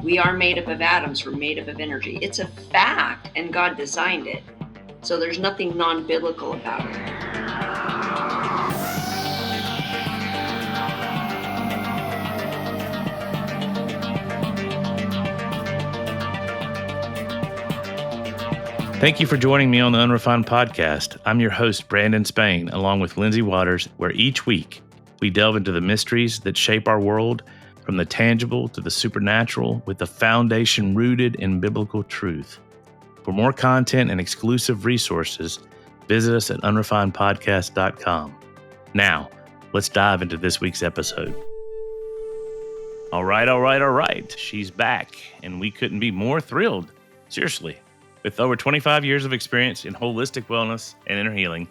We are made up of atoms. We're made up of energy. It's a fact, and God designed it. So there's nothing non-biblical about it. Thank you for joining me on the Unrefined Podcast. I'm your host, Brandon Spain, along with Lindsay Waters, where each week we delve into the mysteries that shape our world, from the tangible to the supernatural, with the foundation rooted in biblical truth. For more content and exclusive resources, visit us at unrefinedpodcast.com. Now, let's dive into this week's episode. All right. She's back, and we couldn't be more thrilled. Seriously. With over 25 years of experience in holistic wellness and inner healing,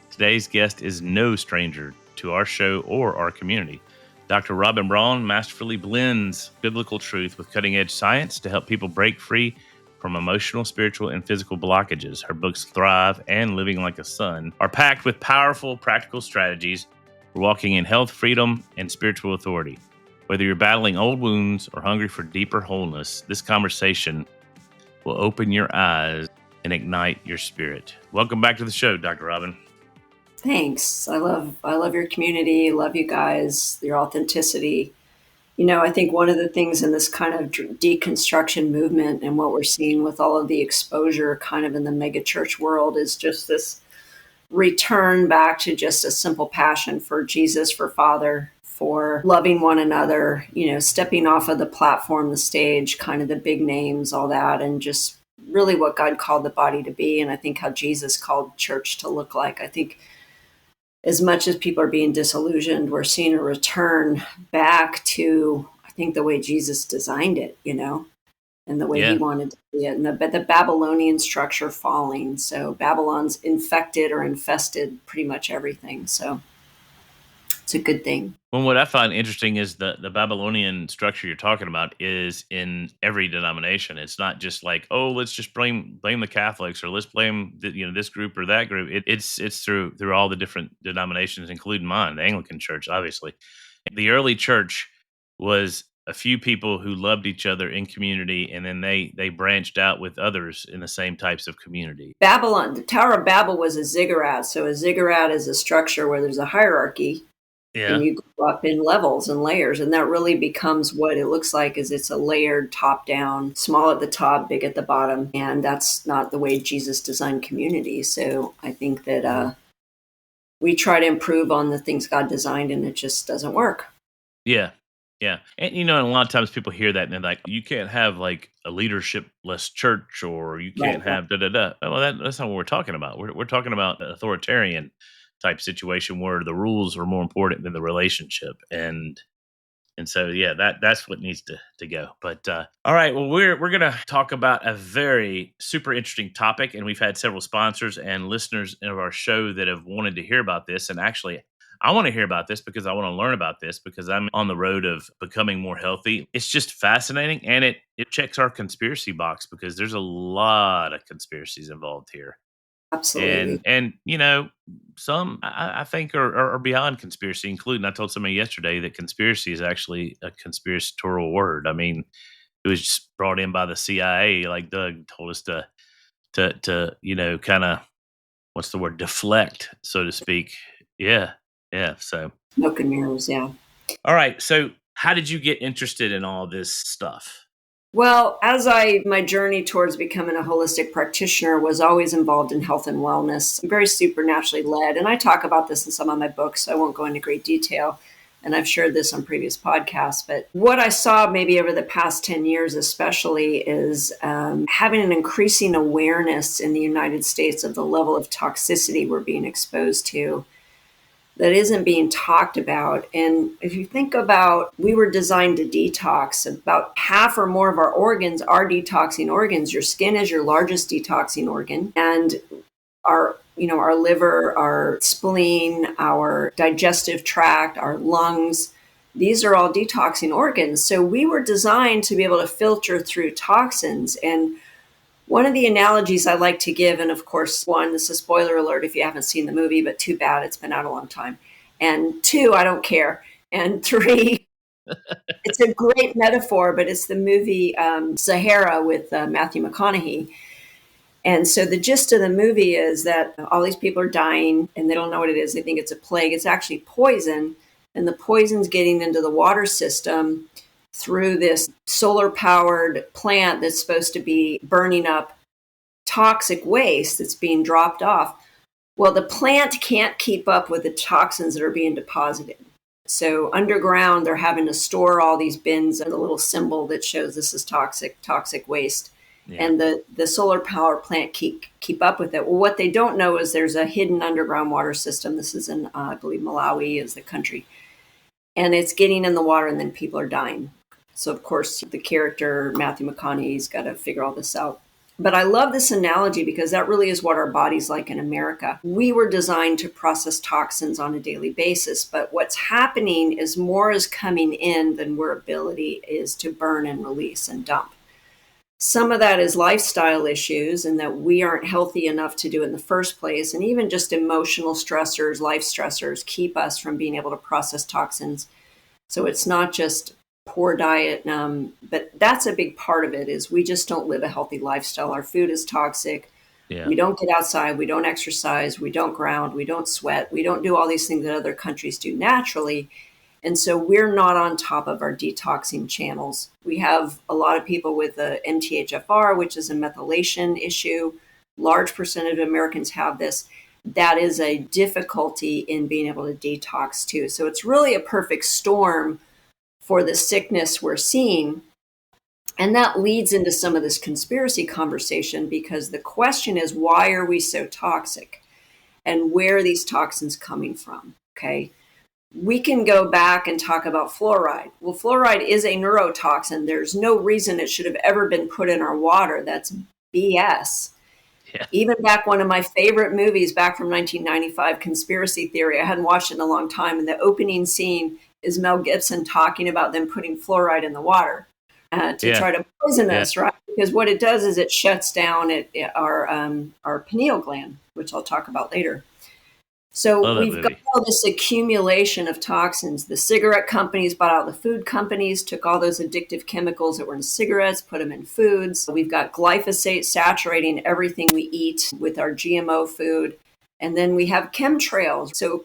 today's guest is no stranger to our show or our community. Dr. Robin Braun masterfully blends biblical truth with cutting-edge science to help people break free from emotional, spiritual, and physical blockages. Her books Thrive and Living Like a Son are packed with powerful, practical strategies for walking in health, freedom, and spiritual authority. Whether you're battling old wounds or hungry for deeper wholeness, this conversation will open your eyes and ignite your spirit. Welcome back to the show, Dr. Robin. Thanks. I love your community. Love you guys, your authenticity. You know, I think one of the things in this kind of deconstruction movement and what we're seeing with all of the exposure kind of in the mega church world is just this return back to just a simple passion for Jesus, for Father, for loving one another, you know, stepping off of the platform, the stage, kind of the big names, all that, and just really what God called the body to be. And I think how Jesus called church to look like. I think as much as people are being disillusioned, we're seeing a return back to, I think, the way Jesus designed it, you know, and the way he wanted to see it. And the Babylonian structure falling. So Babylon's infected or infested pretty much everything. So it's a good thing. Well, what I find interesting is the Babylonian structure you're talking about is in every denomination. It's not just like, oh, let's just blame the Catholics or let's blame this group or that group. It's through all the different denominations, including mine, the Anglican Church, obviously. The early church was a few people who loved each other in community, and then they branched out with others in the same types of community. Babylon, the Tower of Babel was a ziggurat. So a ziggurat is a structure where there's a hierarchy. Yeah. And you go up in levels and layers, and that really becomes what it looks like. Is it's a layered top down, small at the top, big at the bottom, and that's not the way Jesus designed community. So I think that we try to improve on the things God designed, and it just doesn't work. Yeah. And a lot of times people hear that and they're like, you can't have like a leadership-less church, or you can't have da-da-da. Well, that's not what we're talking about. We're talking about an authoritarian type situation where the rules are more important than the relationship. And so, that's what needs to go. But all right, well, we're going to talk about a very super interesting topic. And we've had several sponsors and listeners of our show that have wanted to hear about this. And actually, I want to hear about this because I want to learn about this because I'm on the road of becoming more healthy. It's just fascinating. And it checks our conspiracy box because there's a lot of conspiracies involved here. Absolutely. And some I think are beyond conspiracy, including I told somebody yesterday that conspiracy is actually a conspiratorial word. I mean, it was just brought in by the CIA, like Doug told us to kind of, what's the word, deflect, so to speak. Yeah. So smoke and mirrors. Yeah. All right. So how did you get interested in all this stuff? Well, my journey towards becoming a holistic practitioner was always involved in health and wellness. I'm very supernaturally led, and I talk about this in some of my books, so I won't go into great detail, and I've shared this on previous podcasts. But what I saw maybe over the past 10 years especially is having an increasing awareness in the United States of the level of toxicity we're being exposed to that isn't being talked about. And if you think about, we were designed to detox. About half or more of our organs are detoxing organs. Your skin is your largest detoxing organ. And our liver, our spleen, our digestive tract, our lungs, these are all detoxing organs. So we were designed to be able to filter through toxins. And one of the analogies I like to give, and of course, one, this is a spoiler alert if you haven't seen the movie, but too bad, it's been out a long time. And two, I don't care. And three, It's a great metaphor, but it's the movie Sahara with Matthew McConaughey. And so the gist of the movie is that all these people are dying and they don't know what it is. They think it's a plague. It's actually poison. And the poison's getting into the water system through this solar powered plant that's supposed to be burning up toxic waste that's being dropped off. Well, the plant can't keep up with the toxins that are being deposited. So underground, they're having to store all these bins and a little symbol that shows this is toxic waste. Yeah. And the solar power plant keep up with it. Well, what they don't know is there's a hidden underground water system. This is in, I believe, Malawi is the country. And it's getting in the water and then people are dying. So, of course, the character, Matthew McConaughey's got to figure all this out. But I love this analogy because that really is what our body's like in America. We were designed to process toxins on a daily basis, but what's happening is more is coming in than our ability is to burn and release and dump. Some of that is lifestyle issues and that we aren't healthy enough to do it in the first place. And even just emotional stressors, life stressors keep us from being able to process toxins. So it's not just poor diet, but that's a big part of it is we just don't live a healthy lifestyle. Our food is toxic. Yeah. We don't get outside. We don't exercise. We don't ground. We don't sweat. We don't do all these things that other countries do naturally. And so we're not on top of our detoxing channels. We have a lot of people with the MTHFR, which is a methylation issue. Large percentage of Americans have this. That is a difficulty in being able to detox too. So it's really a perfect storm for the sickness we're seeing. And that leads into some of this conspiracy conversation because the question is, why are we so toxic? And where are these toxins coming from? Okay. We can go back and talk about fluoride. Well, fluoride is a neurotoxin. There's no reason it should have ever been put in our water. That's BS. Yeah. Even back one of my favorite movies back from 1995, Conspiracy Theory, I hadn't watched it in a long time. And the opening scene is Mel Gibson talking about them putting fluoride in the water to try to poison us, right? Because what it does is it shuts down our pineal gland, which I'll talk about later. So we've got all this accumulation of toxins. The cigarette companies bought out the food companies, took all those addictive chemicals that were in cigarettes, put them in foods. We've got glyphosate saturating everything we eat with our GMO food. And then we have chemtrails. So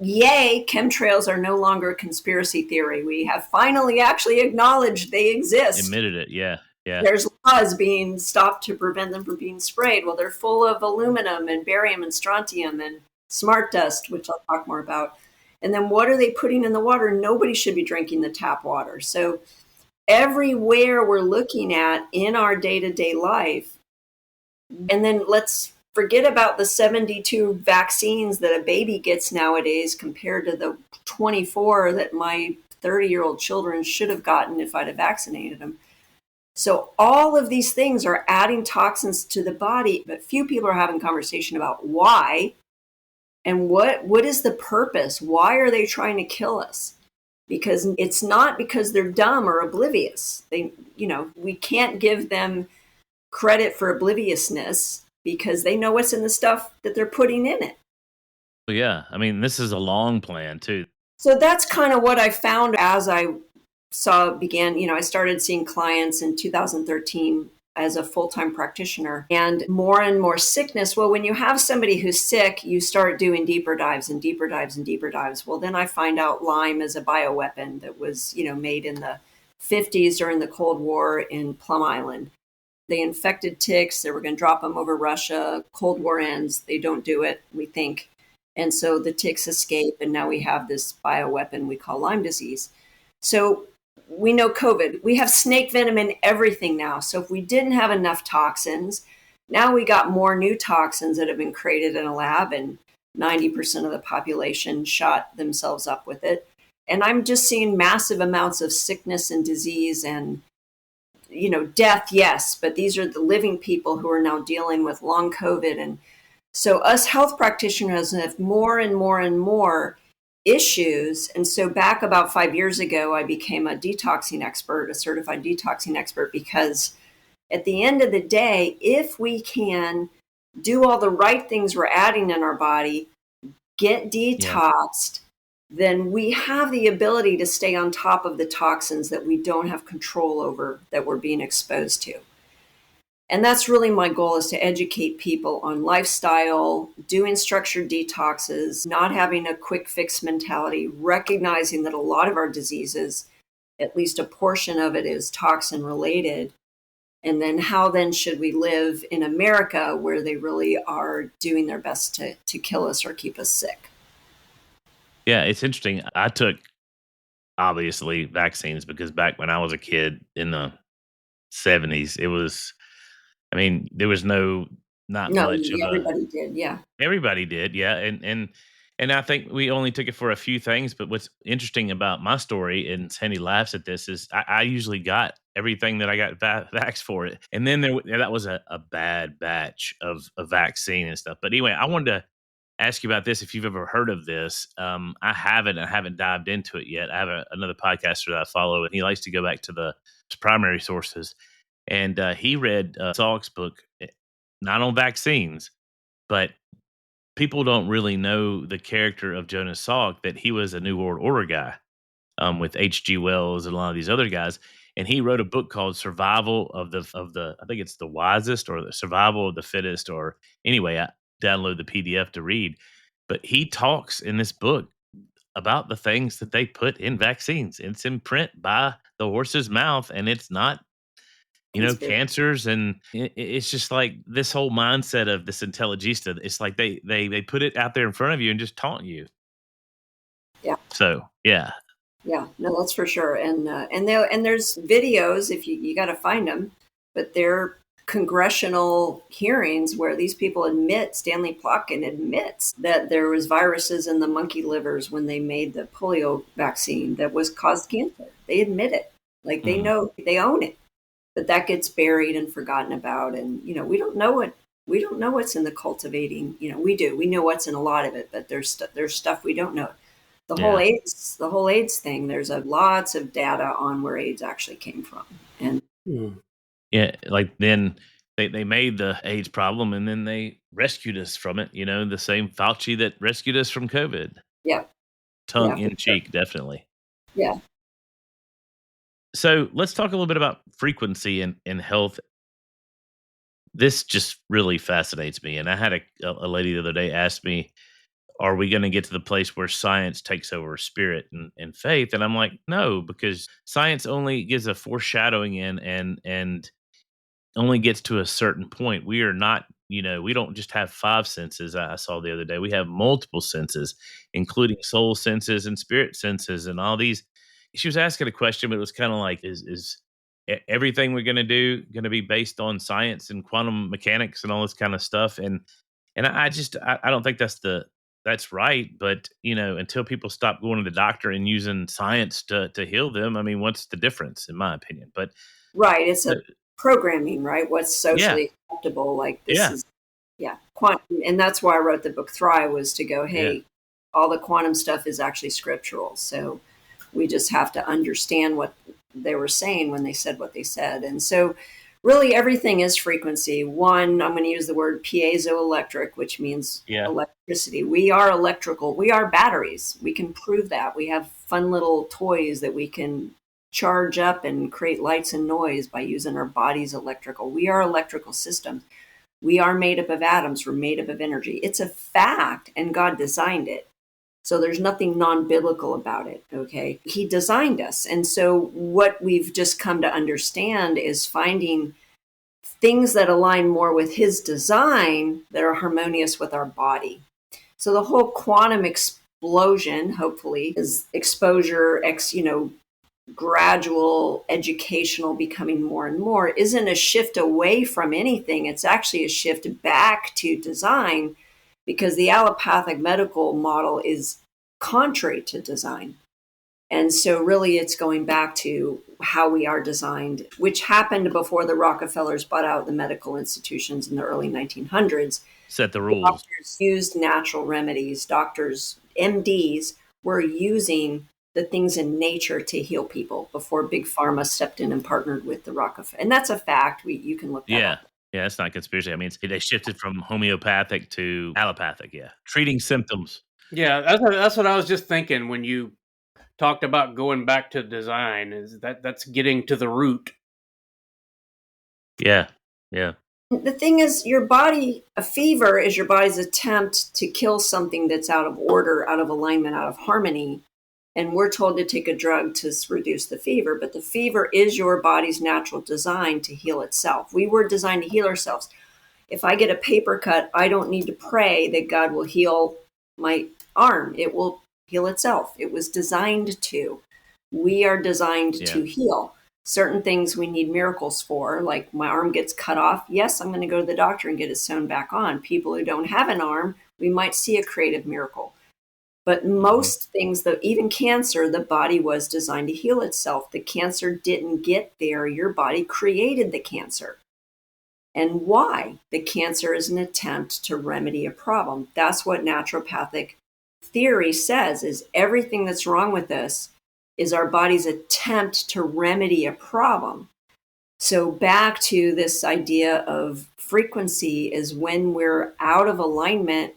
yay, chemtrails are no longer a conspiracy theory. We have finally actually acknowledged they exist. Admitted it, yeah. There's laws being stopped to prevent them from being sprayed. Well, they're full of aluminum and barium and strontium and smart dust, which I'll talk more about. And then what are they putting in the water? Nobody should be drinking the tap water. So everywhere we're looking at in our day-to-day life, and then let's forget about the 72 vaccines that a baby gets nowadays compared to the 24 that my 30-year-old children should have gotten if I'd have vaccinated them. So all of these things are adding toxins to the body, but few people are having conversation about why. And what is the purpose? Why are they trying to kill us? Because it's not because they're dumb or oblivious. We can't give them credit for obliviousness because they know what's in the stuff that they're putting in it. Yeah, I mean, this is a long plan too. So that's kind of what I found as I I started seeing clients in 2013 as a full-time practitioner and more sickness. Well, when you have somebody who's sick, you start doing deeper dives and deeper dives and deeper dives. Well, then I find out Lyme is a bioweapon that was, made in the 50s during the Cold War in Plum Island. They infected ticks. They were going to drop them over Russia. Cold War ends. They don't do it, we think. And so the ticks escape. And now we have this bioweapon we call Lyme disease. So we know COVID. We have snake venom in everything now. So if we didn't have enough toxins, now we got more new toxins that have been created in a lab, and 90% of the population shot themselves up with it. And I'm just seeing massive amounts of sickness and disease and, death, yes, but these are the living people who are now dealing with long COVID. And so us health practitioners have more and more and more issues. And so back about 5 years ago, I became a detoxing expert, a certified detoxing expert, because at the end of the day, if we can do all the right things we're adding in our body, get detoxed, then we have the ability to stay on top of the toxins that we don't have control over that we're being exposed to. And that's really my goal, is to educate people on lifestyle, doing structured detoxes, not having a quick fix mentality, recognizing that a lot of our diseases, at least a portion of it, is toxin related. And then how then should we live in America where they really are doing their best to kill us or keep us sick? Yeah, it's interesting. I took, obviously, vaccines because back when I was a kid in the 70s, it was, I mean, there was not No, much of a, everybody did. Yeah. everybody did, yeah, and I think we only took it for a few things. But what's interesting about my story, and Sandy laughs at this, is I usually got everything that I got vaxxed for it, and then that was a bad batch of vaccine and stuff. But anyway, I wanted to ask you about this. If you've ever heard of this, I haven't dived into it yet. I have another podcaster that I follow, and he likes to go back to the primary sources, and he read Salk's book, not on vaccines, but people don't really know the character of Jonas Salk, that he was a New World Order guy, with H.G. Wells and a lot of these other guys. And he wrote a book called Survival of the I think it's the Wisest, or the Survival of the Fittest, or anyway, I download the PDF to read. But he talks in this book about the things that they put in vaccines. It's in print by the horse's mouth, and it's not, cancers. And it's just like this whole mindset of this intelligista. It's like they put it out there in front of you and just taunt you. Yeah. So yeah. Yeah, no, that's for sure. And there's videos, if you got to find them, but they're congressional hearings where these people admit, Stanley Plotkin admits that there was viruses in the monkey livers when they made the polio vaccine that was caused cancer. They admit it. Like they know, they own it. But that gets buried and forgotten about. And, we don't know what's in the cultivating. We do. We know what's in a lot of it, but there's stuff we don't know. The whole AIDS thing, there's lots of data on where AIDS actually came from. And yeah, like then they made the AIDS problem, and then they rescued us from it, the same Fauci that rescued us from COVID. yeah, Tongue for in sure. cheek, definitely. Yeah. So let's talk a little bit about frequency and health. This just really fascinates me. And I had a lady the other day ask me, are we going to get to the place where science takes over spirit and faith? And I'm like, no, because science only gives a foreshadowing in and only gets to a certain point. We are not, we don't just have five senses. I saw the other day. We have multiple senses, including soul senses and spirit senses and all these. She was asking a question, but it was kind of like, is everything we're going to do going to be based on science and quantum mechanics and all this kind of stuff? And I don't think that's right. But until people stop going to the doctor and using science to heal them, I mean, what's the difference, in my opinion? But Right. It's a programming, right? What's yeah, socially acceptable. Like this yeah, is, yeah, quantum. And that's why I wrote the book Thrive, was to go, yeah. hey, all the quantum stuff is actually scriptural. So we just have to understand what they were saying when they said what they said. And so really everything is frequency. One, I'm going to use the word piezoelectric, which means electricity. We are electrical. We are batteries. We can prove that. We have fun little toys that we can charge up and create lights and noise by using our body's electrical. We are electrical systems. We are made up of atoms. We're made up of energy. It's a fact, and God designed it. So there's nothing non-biblical about it, okay? He designed us. And so what we've just come to understand is finding things that align more with his design that are harmonious with our body. So the whole quantum explosion, hopefully, is exposure, gradual educational becoming more and more, isn't a shift away from anything. It's actually a shift back to design, because the allopathic medical model is contrary to design. And so really it's going back to how we are designed, which happened before the Rockefellers bought out the medical institutions in the early 1900s. Set the rules. Doctors used natural remedies. Doctors, MDs, were using the things in nature to heal people before Big Pharma stepped in and partnered with the Rockefeller. And that's a fact. You can look that up. Yeah, it's not conspiracy. I mean, they shifted from homeopathic to allopathic. Yeah, treating symptoms. Yeah, that's what I was just thinking when you talked about going back to design. Is that's getting to the root. Yeah. Yeah. The thing is, your body, a fever is your body's attempt to kill something that's out of order, out of alignment, out of harmony. And we're told to take a drug to reduce the fever, but the fever is your body's natural design to heal itself. We were designed to heal ourselves. If I get a paper cut, I don't need to pray that God will heal my arm. It will heal itself. It was designed to. We are designed to heal. Certain things we need miracles for, like my arm gets cut off. Yes, I'm going to go to the doctor and get it sewn back on. People who don't have an arm, we might see a creative miracle. But most things, though, even cancer, the body was designed to heal itself. The cancer didn't get there. Your body created the cancer. And why? The cancer is an attempt to remedy a problem. That's what naturopathic theory says, is everything that's wrong with us is our body's attempt to remedy a problem. So back to this idea of frequency is when we're out of alignment,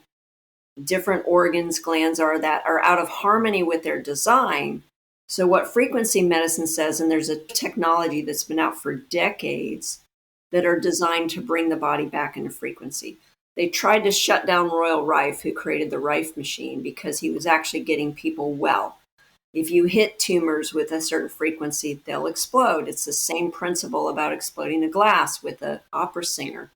different organs, glands that are out of harmony with their design. So what frequency medicine says, and there's a technology that's been out for decades that are designed to bring the body back into frequency. They tried to shut down Royal Rife, who created the Rife machine, because he was actually getting people well. If you hit tumors with a certain frequency, they'll explode. It's the same principle about exploding a glass with an opera singer.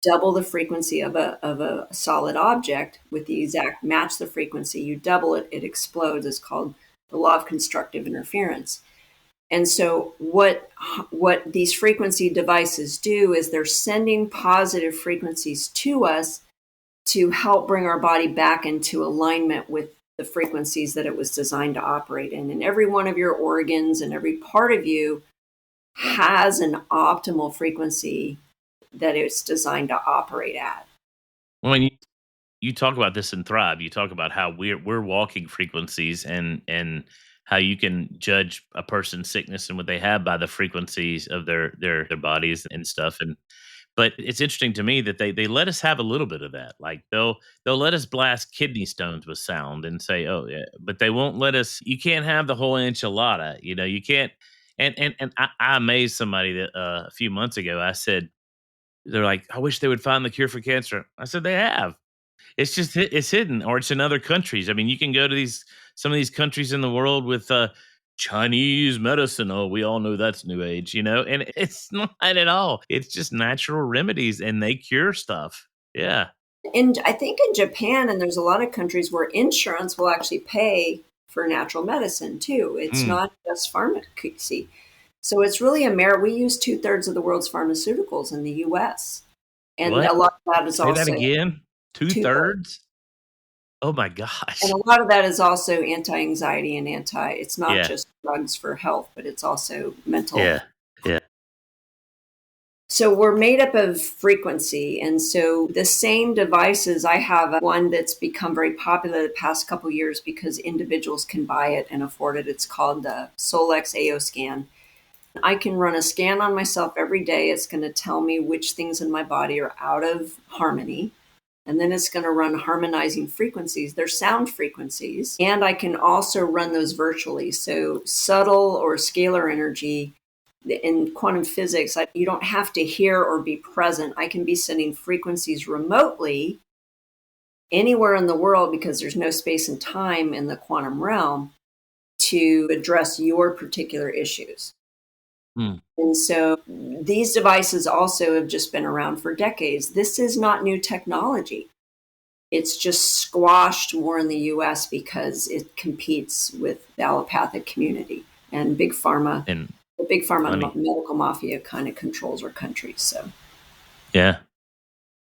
Double the frequency of a solid object with the exact match the frequency. You double it, it explodes. It's called the law of constructive interference. And so what these frequency devices do is they're sending positive frequencies to us to help bring our body back into alignment with the frequencies that it was designed to operate in. And every one of your organs and every part of you has an optimal frequency that it's designed to operate at. Well, when you talk about this in Thrive, you talk about how we're walking frequencies and how you can judge a person's sickness and what they have by the frequencies of their bodies and stuff. And but it's interesting to me that they let us have a little bit of that. Like they'll let us blast kidney stones with sound and say, oh yeah, but they won't let us. You can't have the whole enchilada. You can't. And I amazed somebody that a few months ago. I said, they're like, I wish they would find the cure for cancer. I said they have. It's just it's hidden, or it's in other countries. I mean, you can go to some of these countries in the world with Chinese medicine. Oh, we all know that's new age, and it's not at all. It's just natural remedies, and they cure stuff. Yeah. And I think in Japan, and there's a lot of countries where insurance will actually pay for natural medicine too. It's not just pharmacy. So it's really we use 2/3 of the world's pharmaceuticals in the US. And What? a lot of that is Say that also again? 2/3. 2/3? Oh my gosh. And a lot of that is also anti-anxiety and it's not Yeah. just drugs for health, but it's also mental. Yeah. Yeah. So we're made up of frequency. And so the same devices, I have one that's become very popular the past couple of years because individuals can buy it and afford it. It's called the Solex AO scan. I can run a scan on myself every day. It's going to tell me which things in my body are out of harmony. And then it's going to run harmonizing frequencies. They're sound frequencies. And I can also run those virtually. So subtle or scalar energy in quantum physics, you don't have to hear or be present. I can be sending frequencies remotely anywhere in the world because there's no space and time in the quantum realm to address your particular issues. And so these devices also have just been around for decades. This is not new technology. It's just squashed more in the US because it competes with the allopathic community and big pharma. And The big pharma medical mafia kind of controls our country. So yeah.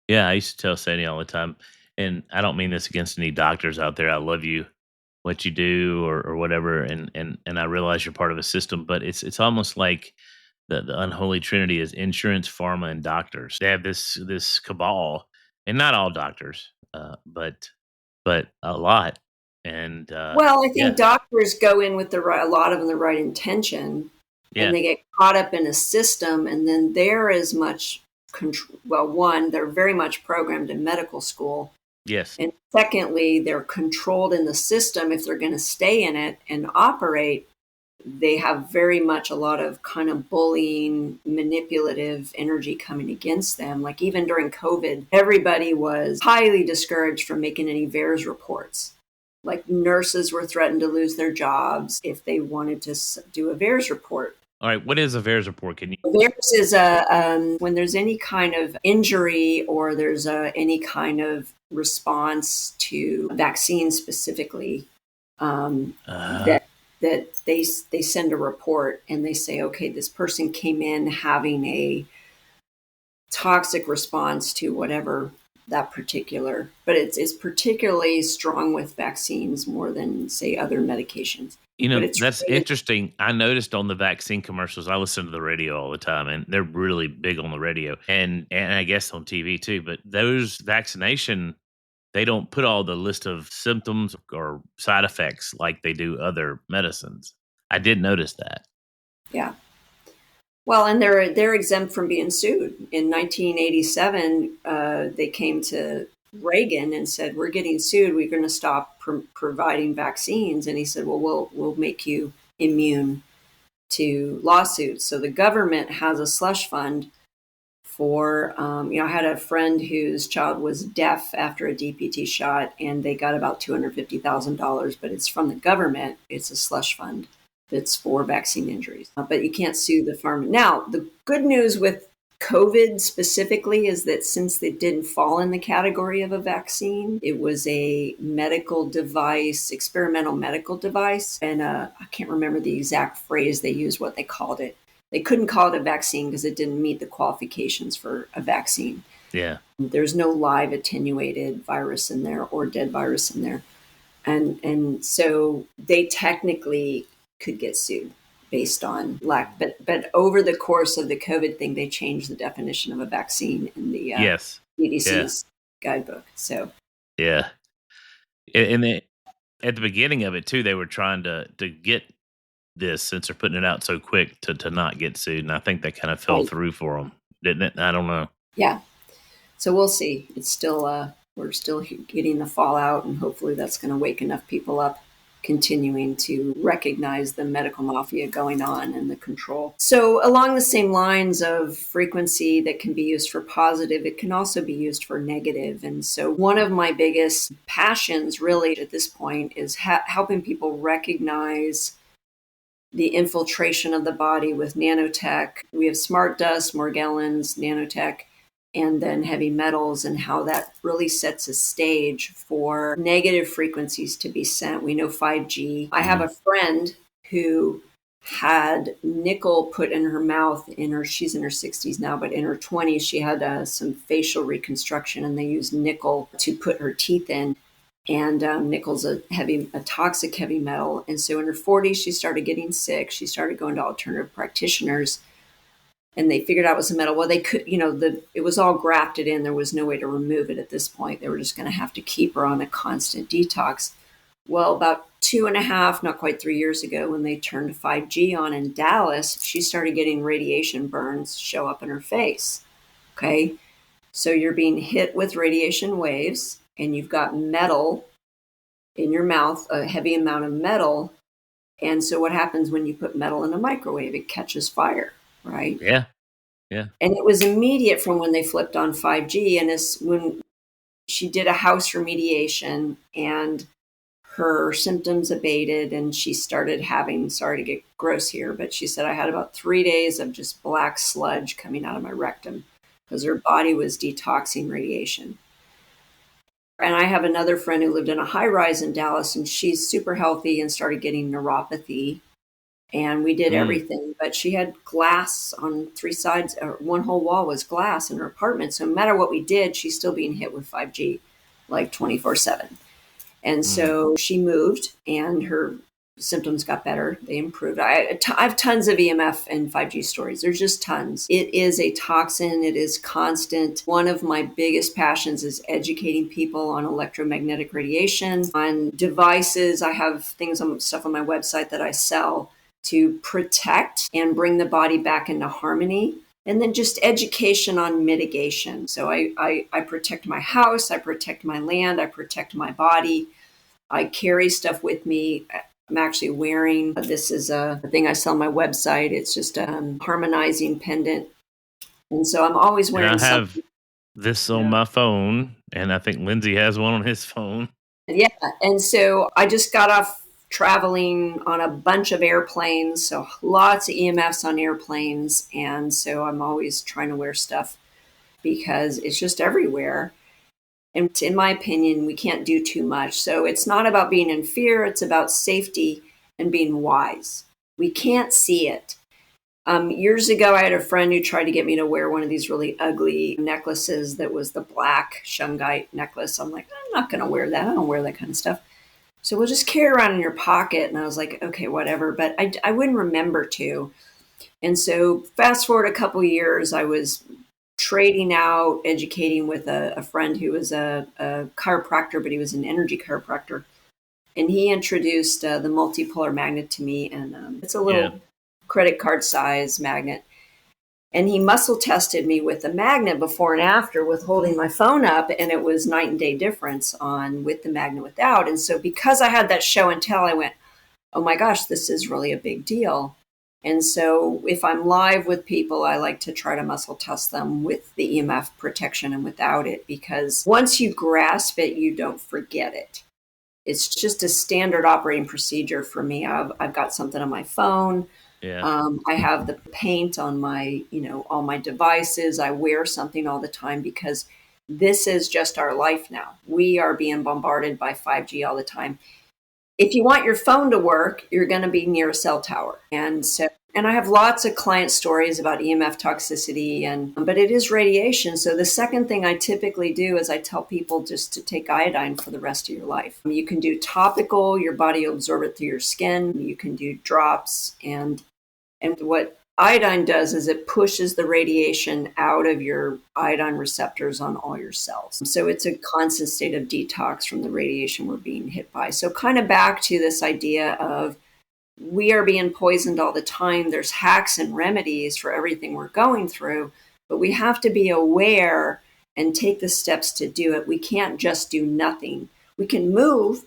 Yeah, I used to tell Sandy all the time, and I don't mean this against any doctors out there. I love you, what you do, or whatever, and I realize you're part of a system, but it's almost like the unholy trinity is insurance, pharma, and doctors. They have this cabal, and not all doctors, but a lot. And well, I yeah, think doctors go in with a lot of them the right intention, yeah, and they get caught up in a system, and then they're as much control. Well, one, they're very much programmed in medical school Yes. And secondly, they're controlled in the system. If they're going to stay in it and operate, they have very much a lot of kind of bullying, manipulative energy coming against them. Like even during COVID, everybody was highly discouraged from making any VAERS reports. Like nurses were threatened to lose their jobs if they wanted to do a VAERS report. All right. What is a VAERS report? Can you? VAERS is when there's any kind of injury or there's any kind of response to vaccines specifically, that they send a report and they say, okay, this person came in having a toxic response to whatever that particular, but it's particularly strong with vaccines more than say other medications. That's really interesting. I noticed on the vaccine commercials, I listen to the radio all the time, and they're really big on the radio and I guess on TV too. But those vaccination, they don't put all the list of symptoms or side effects like they do other medicines. I did notice that. Yeah. Well, and they're exempt from being sued. In 1987, they came to Reagan and said, "We're getting sued. We're going to stop providing vaccines." And he said, "Well, we'll make you immune to lawsuits." So the government has a slush fund for, I had a friend whose child was deaf after a DPT shot, and they got about $250,000, but it's from the government. It's a slush fund that's for vaccine injuries. But you can't sue the pharma. Now, the good news with COVID specifically is that since it didn't fall in the category of a vaccine, it was a medical device, experimental medical device. And I can't remember the exact phrase they used, what they called it. They couldn't call it a vaccine because it didn't meet the qualifications for a vaccine. Yeah. There's no live attenuated virus in there or dead virus in there. And so they technically could get sued based on lack. But over the course of the COVID thing, they changed the definition of a vaccine in the CDC's guidebook. So yeah. And at the beginning of it too, they were trying to get this, since they're putting it out so quick, to not get sued. And I think that kind of fell through for them, didn't it? I don't know. Yeah. So we'll see. It's still, we're still getting the fallout, and hopefully that's going to wake enough people up, continuing to recognize the medical mafia going on and the control. So along the same lines of frequency that can be used for positive, it can also be used for negative. And so one of my biggest passions really at this point is helping people recognize the infiltration of the body with nanotech. We have smart dust, Morgellons, nanotech, and then heavy metals, and how that really sets a stage for negative frequencies to be sent. We know 5G. I have a friend who had nickel put in her mouth she's in her 60s now, but in her 20s, she had some facial reconstruction, and they used nickel to put her teeth in. And nickel's a toxic heavy metal. And so in her 40s, she started getting sick. She started going to alternative practitioners, and they figured out it was a metal. Well, they could, it was all grafted in. There was no way to remove it at this point. They were just going to have to keep her on a constant detox. Well, about 2.5, not quite 3 years ago, when they turned 5G on in Dallas, she started getting radiation burns show up in her face. Okay. So you're being hit with radiation waves, and you've got metal in your mouth, a heavy amount of metal. And so what happens when you put metal in a microwave? It catches fire, right? Yeah. Yeah. And it was immediate from when they flipped on 5G. And it's when she did a house remediation and her symptoms abated, and she started having, sorry to get gross here, but she said, I had about 3 days of just black sludge coming out of my rectum because her body was detoxing radiation. And I have another friend who lived in a high rise in Dallas, and she's super healthy and started getting neuropathy. And we did everything, but she had glass on 3 sides, or one whole wall was glass in her apartment. So no matter what we did, she's still being hit with 5G like 24/7. And so she moved, and her symptoms got better. They improved. I have tons of EMF and 5G stories. There's just tons. It is a toxin. It is constant. One of my biggest passions is educating people on electromagnetic radiation, on devices. I have stuff on my website that I sell to protect and bring the body back into harmony And then just education on mitigation. So I protect my house, I protect my land, I protect my body. I carry stuff with me. I'm actually wearing, this is a thing I sell on my website. It's just a harmonizing pendant. And so I'm always And wearing I have something. this on Yeah. my phone, and I think Lindsay has one on his phone. Yeah. And so I just got off traveling on a bunch of airplanes. So lots of EMFs on airplanes. And so I'm always trying to wear stuff because it's just everywhere. And in my opinion, we can't do too much. So it's not about being in fear, it's about safety and being wise. We can't see it. Years ago, I had a friend who tried to get me to wear one of these really ugly necklaces that was the black shungite necklace. I'm like, I'm not going to wear that. I don't wear that kind of stuff. So we'll just carry around in your pocket. And I was like, okay, whatever. But I wouldn't remember to. And so fast forward a couple years, I was trading out, educating with a friend who was a chiropractor, but he was an energy chiropractor. And he introduced the multipolar magnet to me. And it's a little credit card size magnet. And he muscle tested me with the magnet before and after with holding my phone up. And it was night and day difference on with the magnet without. And so because I had that show and tell, I went, oh my gosh, this is really a big deal. And so if I'm live with people, I like to try to muscle test them with the EMF protection and without it, because once you grasp it, you don't forget it. It's just a standard operating procedure for me. I've got something on my phone. Yeah. I have the paint on my, all my devices. I wear something all the time because this is just our life now. We are being bombarded by 5G all the time. If you want your phone to work, you're going to be near a cell tower. And I have lots of client stories about EMF toxicity, but it is radiation. So the second thing I typically do is I tell people just to take iodine for the rest of your life. You can do topical, your body will absorb it through your skin. You can do drops. And what iodine does is it pushes the radiation out of your iodine receptors on all your cells. So it's a constant state of detox from the radiation we're being hit by. So kind of back to this idea of we are being poisoned all the time. There's hacks and remedies for everything we're going through, but we have to be aware and take the steps to do it. We can't just do nothing. We can move.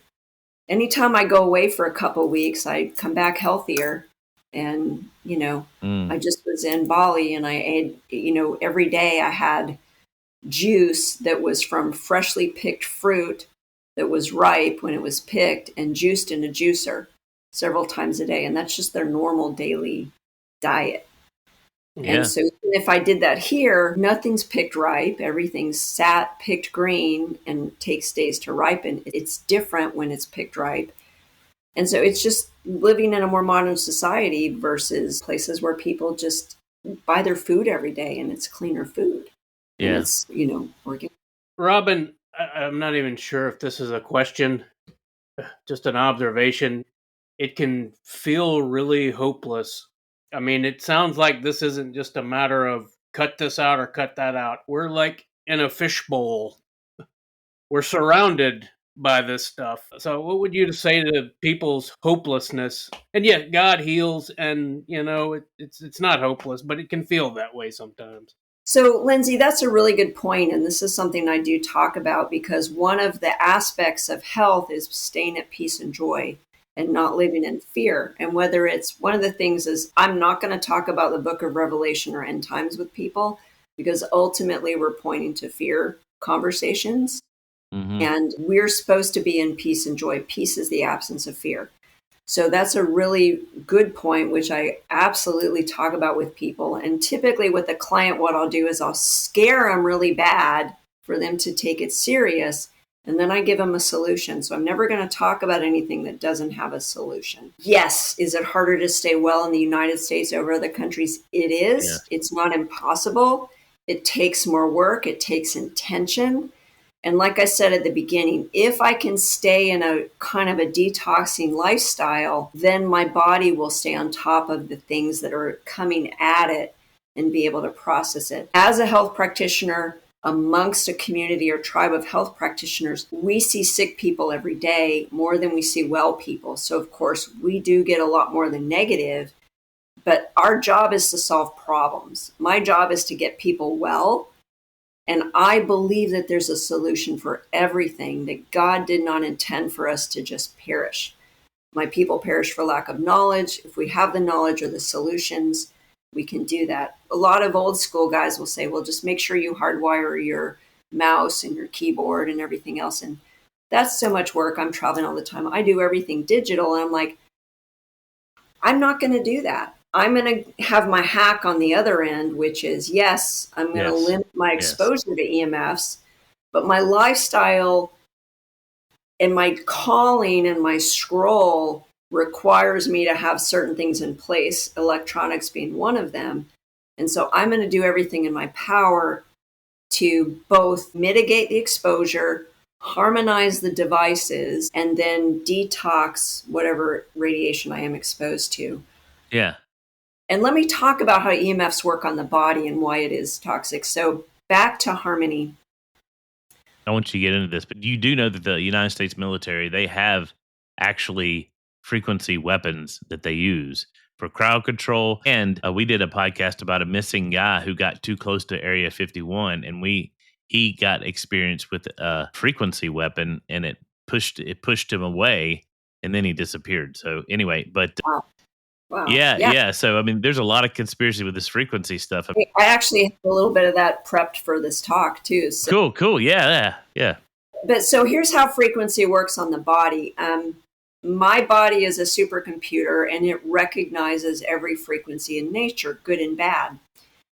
Anytime I go away for a couple of weeks, I come back healthier. And, I just was in Bali and I ate, every day I had juice that was from freshly picked fruit that was ripe when it was picked and juiced in a juicer several times a day. And that's just their normal daily diet. Yeah. And so if I did that here, nothing's picked ripe. Everything's picked green and takes days to ripen. It's different when it's picked ripe. And so it's just living in a more modern society versus places where people just buy their food every day and it's cleaner food. Yeah. And it's, organic. Robin, I'm not even sure if this is a question, just an observation. It can feel really hopeless. I mean, it sounds like this isn't just a matter of cut this out or cut that out. We're like in a fishbowl. We're surrounded by this stuff. So what would you say to people's hopelessness? And yet God heals, and it's not hopeless, but it can feel that way sometimes. So Lindsay, that's a really good point. And this is something I do talk about because one of the aspects of health is staying at peace and joy and not living in fear. And whether it's one of the things is I'm not going to talk about the book of Revelation or end times with people because ultimately we're pointing to fear conversations. Mm-hmm. And we're supposed to be in peace and joy. Peace is the absence of fear. So that's a really good point, which I absolutely talk about with people. And typically with a client, what I'll do is I'll scare them really bad for them to take it serious. And then I give them a solution. So I'm never going to talk about anything that doesn't have a solution. Yes. Is it harder to stay well in the United States over other countries? It is. Yeah. It's not impossible. It takes more work. It takes intention. And like I said at the beginning, if I can stay in a kind of a detoxing lifestyle, then my body will stay on top of the things that are coming at it and be able to process it. As a health practitioner, amongst a community or tribe of health practitioners, we see sick people every day more than we see well people. So of course, we do get a lot more of the negative, But our job is to solve problems. My job is to get people well. And I believe that there's a solution for everything, that God did not intend for us to just perish. My people perish for lack of knowledge. If we have the knowledge or the solutions, we can do that. A lot of old school guys will say, well, just make sure you hardwire your mouse and your keyboard and everything else. And that's so much work. I'm traveling all the time. I do everything digital. And I'm like, I'm not going to do that. I'm going to have my hack on the other end, which is, yes, I'm going to limit my exposure to EMFs, but my lifestyle and my calling and my scroll requires me to have certain things in place, electronics being one of them. And so I'm going to do everything in my power to both mitigate the exposure, harmonize the devices, and then detox whatever radiation I am exposed to. Yeah. And let me talk about how EMFs work on the body and why it is toxic. So back to harmony. I want you to get into this, but you do know that the United States military, they have actually frequency weapons that they use for crowd control. And we did a podcast about a missing guy who got too close to Area 51, and he got experience with a frequency weapon, and it pushed him away, and then he disappeared. So anyway, but Wow. Yeah. So I mean, there's a lot of conspiracy with this frequency stuff. I actually have a little bit of that prepped for this talk too. So. Cool. Yeah. But so here's how frequency works on the body. My body is a supercomputer, and it recognizes every frequency in nature, good and bad.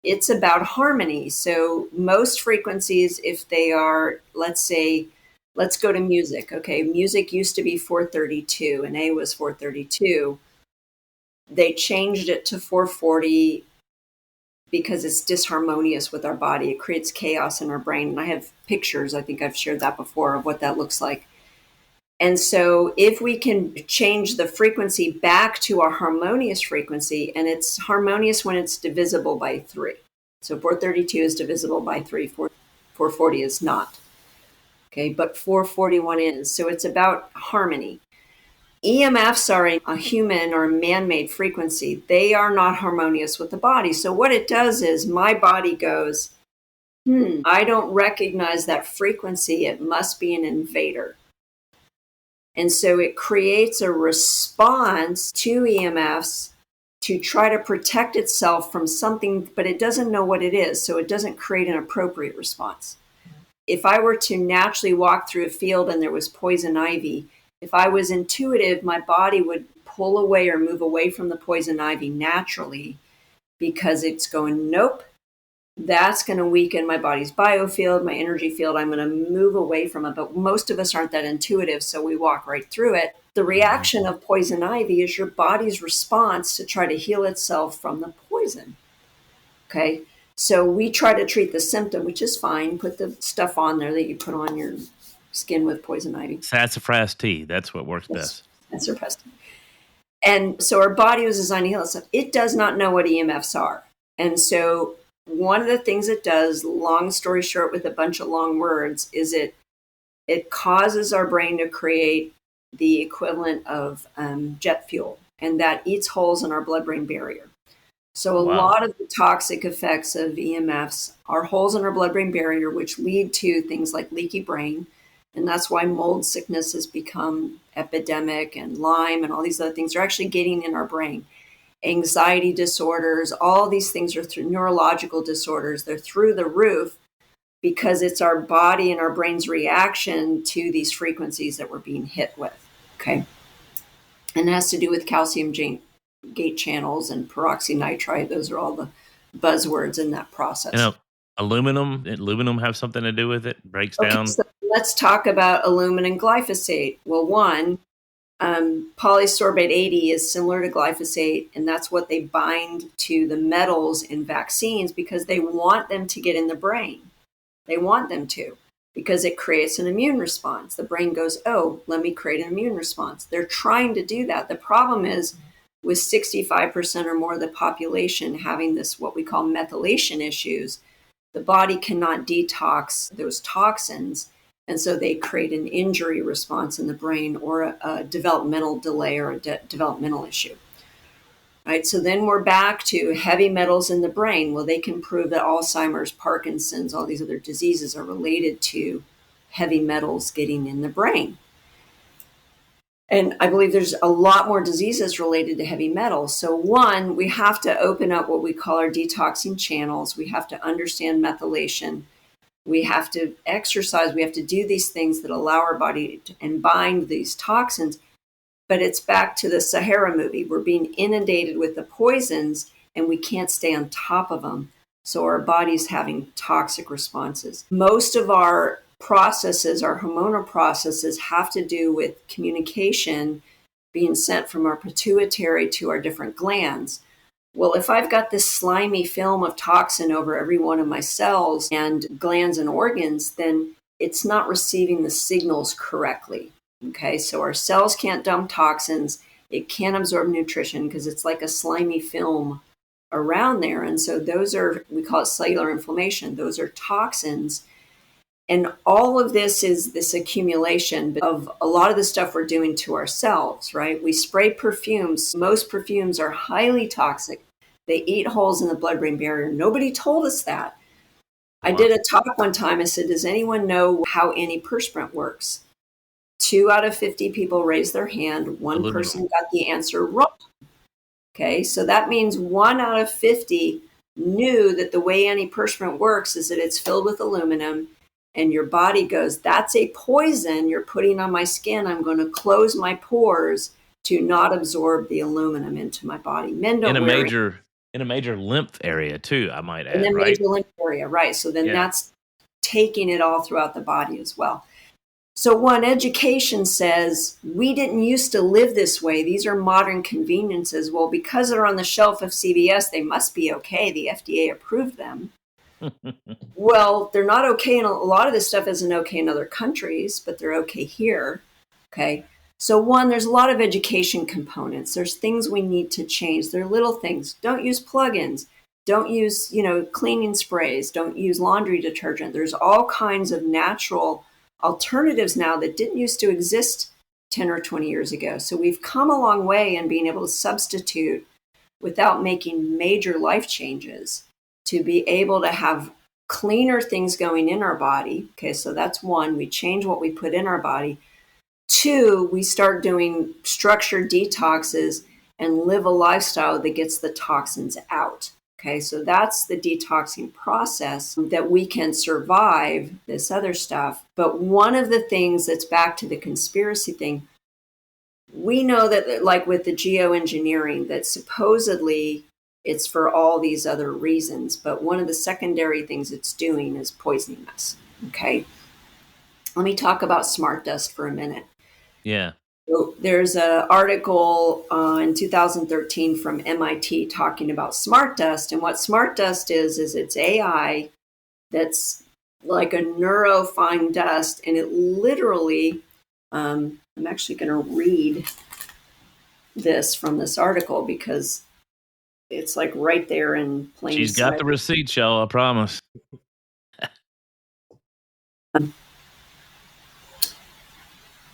It's about harmony. So most frequencies, if they are, let's go to music. Okay, music used to be 432, and A was 432. They changed it to 440 because it's disharmonious with our body. It creates chaos in our brain. And I have pictures, I think I've shared that before, of what that looks like. And so if we can change the frequency back to a harmonious frequency, and it's harmonious when it's divisible by 3. So 432 is divisible by 3, 440 is not. Okay, but 441 is. So it's about harmony. EMFs are a human or man-made frequency. They are not harmonious with the body. So what it does is my body goes, I don't recognize that frequency. It must be an invader. And so it creates a response to EMFs to try to protect itself from something, but it doesn't know what it is. So it doesn't create an appropriate response. If I were to naturally walk through a field and there was poison ivy, if I was intuitive, my body would pull away or move away from the poison ivy naturally because it's going, nope, that's going to weaken my body's biofield, my energy field. I'm going to move away from it. But most of us aren't that intuitive, so we walk right through it. The reaction of poison ivy is your body's response to try to heal itself from the poison. Okay, so we try to treat the symptom, which is fine. Put the stuff on there that you put on your skin with poison ivy. Sassafras tea. That's what works best. Sassafras tea. And so our body was designed to heal itself. It does not know what EMFs are. And so one of the things it does, long story short with a bunch of long words, is it causes our brain to create the equivalent of jet fuel, and that eats holes in our blood-brain barrier. So a lot of the toxic effects of EMFs are holes in our blood-brain barrier, which lead to things like leaky brain. And that's why mold sickness has become epidemic, and Lyme and all these other things are actually getting in our brain. Anxiety disorders, all these things are through neurological disorders. They're through the roof because it's our body and our brain's reaction to these frequencies that we're being hit with. Okay. And it has to do with calcium gate channels and peroxynitrite. Those are all the buzzwords in that process. And aluminum have something to do with it? Breaks down. So let's talk about aluminum and glyphosate. Well, one, polysorbate 80 is similar to glyphosate, and that's what they bind to the metals in vaccines because they want them to get in the brain. They want them to because it creates an immune response. The brain goes, oh, let me create an immune response. They're trying to do that. The problem is with 65% or more of the population having this, what we call methylation issues, the body cannot detox those toxins. And so they create an injury response in the brain or a developmental delay or a developmental issue. right? So then we're back to heavy metals in the brain. Well, they can prove that Alzheimer's, Parkinson's, all these other diseases are related to heavy metals getting in the brain. And I believe there's a lot more diseases related to heavy metals. So one, we have to open up what we call our detoxing channels. We have to understand methylation. We have to exercise. We have to do these things that allow our body to bind these toxins. But it's back to the Sahara movie. We're being inundated with the poisons and we can't stay on top of them. So our body's having toxic responses. Most of our processes, our hormonal processes, have to do with communication being sent from our pituitary to our different glands. Well, if I've got this slimy film of toxin over every one of my cells and glands and organs, then it's not receiving the signals correctly. Okay, so our cells can't dump toxins. It can't absorb nutrition because it's like a slimy film around there. And so those are, we call it cellular inflammation. Those are toxins. And all of this is this accumulation of a lot of the stuff we're doing to ourselves, right? We spray perfumes. Most perfumes are highly toxic. They eat holes in the blood-brain barrier. Nobody told us that. I did a talk one time. I said, does anyone know how antiperspirant works? 2 out of 50 people raised their hand. One person got the answer wrong. Okay, so that means 1 out of 50 knew that the way antiperspirant works is that it's filled with aluminum. And your body goes, that's a poison you're putting on my skin. I'm going to close my pores to not absorb the aluminum into my body. Men don't in a major lymph area too, I might add, in a right? major lymph area, right? So then that's taking it all throughout the body as well. So one, education says we didn't used to live this way. These are modern conveniences. Well, because they're on the shelf of CVS, they must be okay. The FDA approved them. Well, they're not okay. And a lot of this stuff isn't okay in other countries, but they're okay here. Okay. So one, there's a lot of education components. There's things we need to change. They're little things. Don't use plugins. Don't use, cleaning sprays. Don't use laundry detergent. There's all kinds of natural alternatives now that didn't used to exist 10 or 20 years ago. So we've come a long way in being able to substitute without making major life changes to be able to have cleaner things going in our body. Okay, so that's one, we change what we put in our body. 2, we start doing structured detoxes and live a lifestyle that gets the toxins out. Okay, so that's the detoxing process that we can survive this other stuff. But one of the things that's back to the conspiracy thing, we know that, like with the geoengineering, that supposedly it's for all these other reasons. But one of the secondary things it's doing is poisoning us. Okay, let me talk about smart dust for a minute. Yeah. So there's an article in 2013 from MIT talking about smart dust. And what smart dust is it's AI that's like a neurofine dust. And it literally, I'm actually going to read this from this article because it's like right there in plain sight. She's got the receipt, y'all, I promise.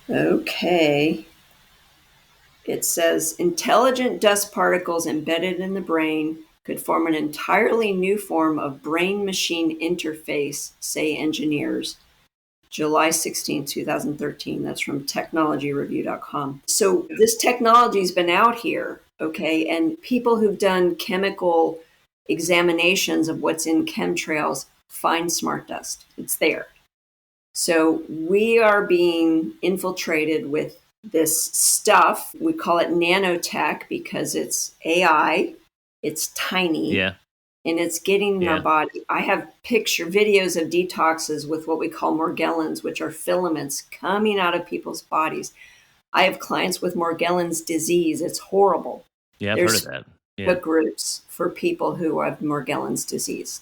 Okay. It says intelligent dust particles embedded in the brain could form an entirely new form of brain-machine interface, say engineers. July 16, 2013. That's from technologyreview.com. So this technology's been out here, okay? And people who've done chemical examinations of what's in chemtrails find smart dust. It's there. So we are being infiltrated with this stuff. We call it nanotech because it's AI. It's tiny. Yeah. And it's getting in our body. I have videos of detoxes with what we call Morgellons, which are filaments coming out of people's bodies. I have clients with Morgellons disease. It's horrible. Yeah, I've heard of that. Yeah. Groups for people who have Morgellons disease.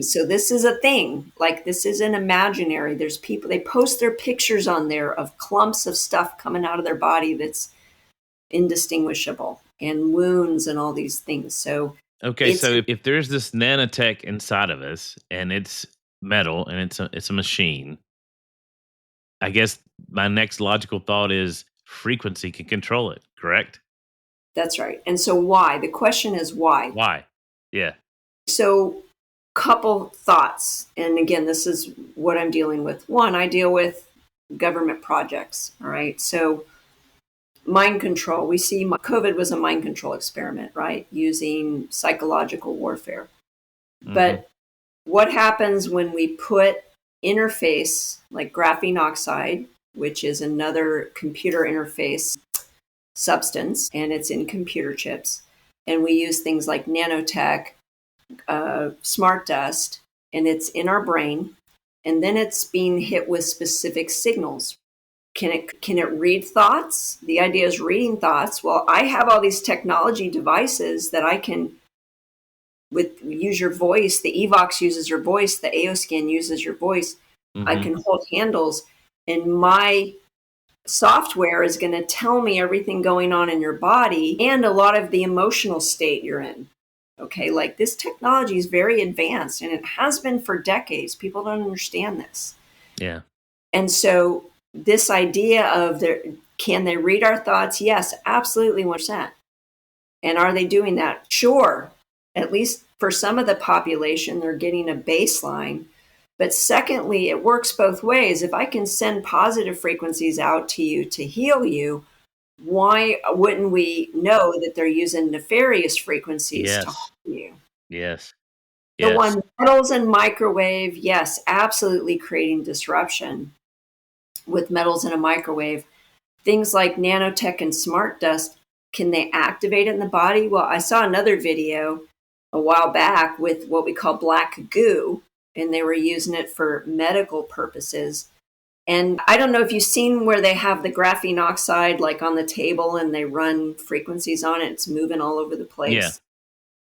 So this is a thing. Like, this isn't imaginary. There's people, they post their pictures on there of clumps of stuff coming out of their body that's indistinguishable, and wounds and all these things. So okay, so if there's this nanotech inside of us and it's metal and it's a machine, I guess my next logical thought is frequency can control it, correct? That's right. And so why? The question is why? Why? Yeah. So couple thoughts. And again, this is what I'm dealing with. One, I deal with government projects. All right. So mind control. We see COVID was a mind control experiment, right? Using psychological warfare. But what happens when we put interface like graphene oxide, which is another computer interface substance, and it's in computer chips, and we use things like nanotech, smart dust, and it's in our brain, and then it's being hit with specific signals. Can it read thoughts? The idea is reading thoughts. Well, I have all these technology devices that I can use your voice. The Evox uses your voice. The AOScan uses your voice. I can hold handles, and my software is going to tell me everything going on in your body and a lot of the emotional state you're in. Okay, like this technology is very advanced, and it has been for decades. People don't understand this. Yeah. And so this idea of can they read our thoughts? Yes, absolutely 100%. And are they doing that? Sure. At least for some of the population, they're getting a baseline. But secondly, it works both ways. If I can send positive frequencies out to you to heal you, why wouldn't we know that they're using nefarious frequencies to harm you? Yes. The one metals and microwave, yes, absolutely creating disruption with metals in a microwave. Things like nanotech and smart dust, can they activate it in the body? Well, I saw another video a while back with what we call black goo, and they were using it for medical purposes. And I don't know if you've seen where they have the graphene oxide like on the table and they run frequencies on it. It's moving all over the place. Yeah.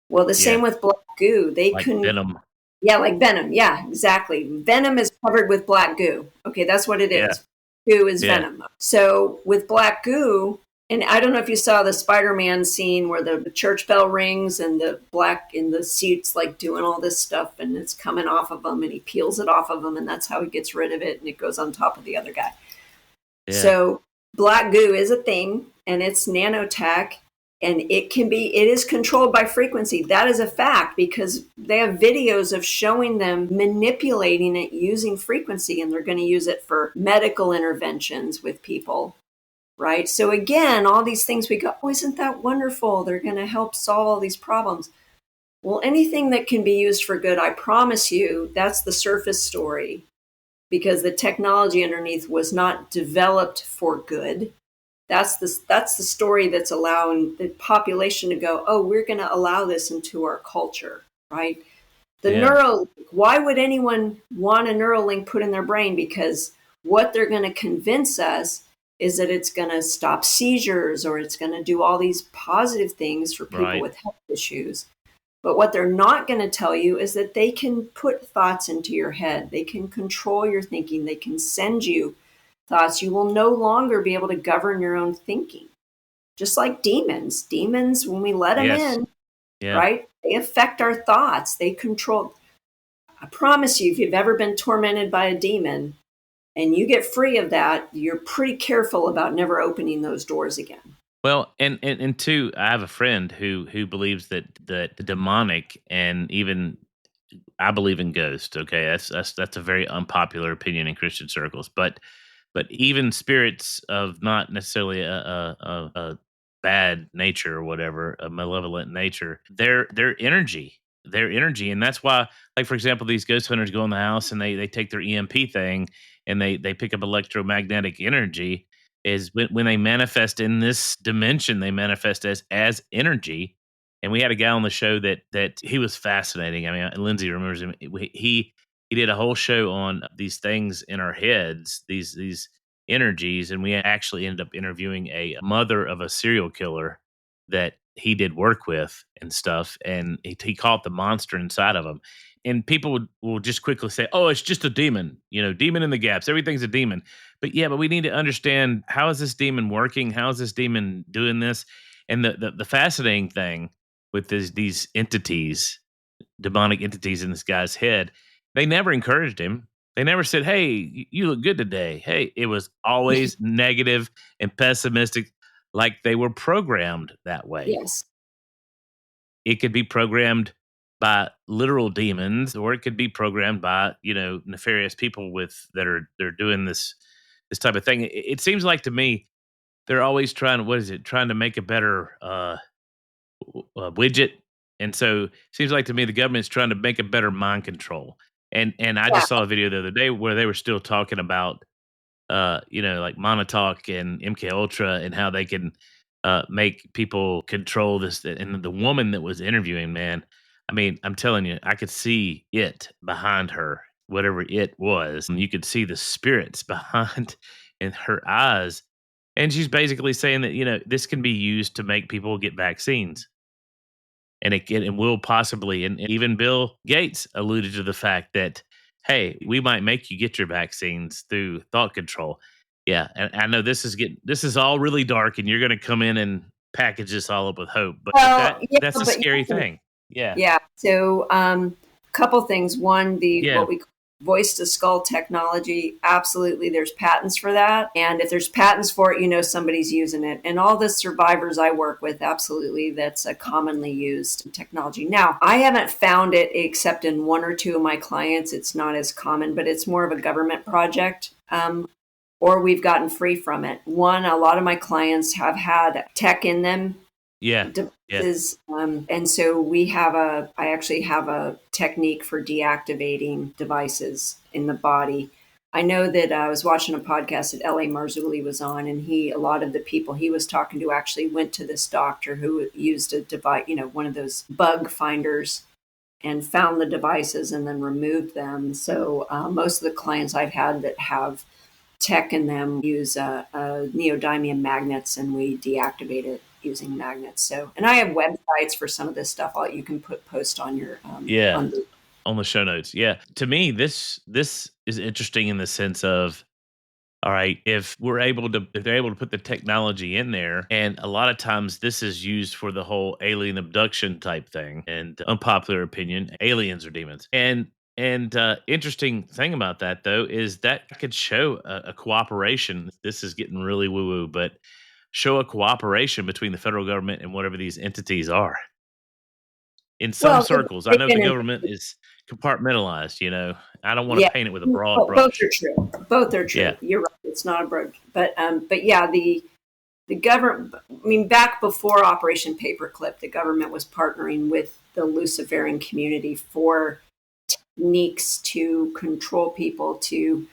Well, the same with black goo. They like couldn't. Venom. Yeah, like venom. Yeah, exactly. Venom is covered with black goo. Okay, that's what it is. Goo is venom. So with black goo, and I don't know if you saw the Spider-Man scene where the church bell rings and the black in the suits like doing all this stuff and it's coming off of him and he peels it off of him and that's how he gets rid of it and it goes on top of the other guy. Yeah. So black goo is a thing and it's nanotech and it is controlled by frequency. That is a fact because they have videos of showing them manipulating it using frequency and they're going to use it for medical interventions with people. Right. So again, all these things we go, oh, isn't that wonderful? They're going to help solve all these problems. Well, anything that can be used for good, I promise you, that's the surface story because the technology underneath was not developed for good. That's the story that's allowing the population to go, oh, we're going to allow this into our culture. Right. The why would anyone want a Neuralink put in their brain? Because what they're going to convince us is that it's going to stop seizures or it's going to do all these positive things for people with health issues. But what they're not going to tell you is that they can put thoughts into your head. They can control your thinking. They can send you thoughts. You will no longer be able to govern your own thinking. Just like demons. Demons, when we let them in, right, they affect our thoughts. They control. I promise you, if you've ever been tormented by a demon, and you get free of that, you're pretty careful about never opening those doors again. Well, and two, I have a friend who believes that the demonic and even I believe in ghosts. Okay, that's a very unpopular opinion in Christian circles, but even spirits of not necessarily a bad nature or whatever, a malevolent nature, their energy, and that's why, like for example, these ghost hunters go in the house and they take their EMP thing and they pick up electromagnetic energy. Is when they manifest in this dimension, they manifest as energy. And we had a guy on the show that he was fascinating. I mean, Lindsay remembers him. He did a whole show on these things in our heads, these energies, and we actually ended up interviewing a mother of a serial killer that he did work with and stuff, and he caught the monster inside of him. And people will just quickly say, "Oh, it's just a demon, demon in the gaps. Everything's a demon." But we need to understand, how is this demon working? How is this demon doing this? And the fascinating thing with these entities, demonic entities in this guy's head, they never encouraged him. They never said, "Hey, you look good today." Hey, it was always negative and pessimistic. like they were programmed that way. Yes. It could be programmed by literal demons, or it could be programmed by, nefarious people they're doing this type of thing. It seems like to me they're always trying to make a better widget. And so it seems like to me the government's trying to make a better mind control. And I Yeah. just saw a video the other day where they were still talking about like Montauk and MK Ultra and how they can make people control this. And the woman that was interviewing, man, I mean, I'm telling you, I could see it behind her, whatever it was. And you could see the spirits behind in her eyes. And she's basically saying that, this can be used to make people get vaccines. And it will possibly, and even Bill Gates alluded to the fact that, hey, we might make you get your vaccines through thought control. Yeah, and I know this is all really dark, and you're going to come in and package this all up with hope, but Well, yeah, that's a but scary thing. Yeah, yeah. So, couple things. One, yeah, what we call voice to skull technology. Absolutely, there's patents for that, and if there's patents for it, somebody's using it. And all the survivors I work with, absolutely, that's a commonly used technology. Now, I haven't found it except in one or two of my clients. It's not as common, but it's more of a government project. Or we've gotten free from it. One, a lot of my clients have had tech in them. yeah, devices. And so I actually have a technique for deactivating devices in the body. I know that I was watching a podcast that L.A. Marzulli was on, and a lot of the people he was talking to actually went to this doctor who used a device, one of those bug finders, and found the devices and then removed them. So most of the clients I've had that have tech in them use neodymium magnets, and we deactivate it using magnets. So, and I have websites for some of this stuff. You can post on your yeah. On the show notes. Yeah, to me, this is interesting in the sense of, all right, if they're able to put the technology in there, and a lot of times this is used for the whole alien abduction type thing, and unpopular opinion, aliens are demons. And interesting thing about that though is that could show a cooperation. This is getting really woo woo, but show a cooperation between the federal government and whatever these entities are. In some circles, I know the government is compartmentalized. I don't want to paint it with a broad brush. Both are true. Both are true. Yeah. You're right. It's not a broad, but yeah, the government. I mean, back before Operation Paperclip, the government was partnering with the Luciferian community for techniques to control people, to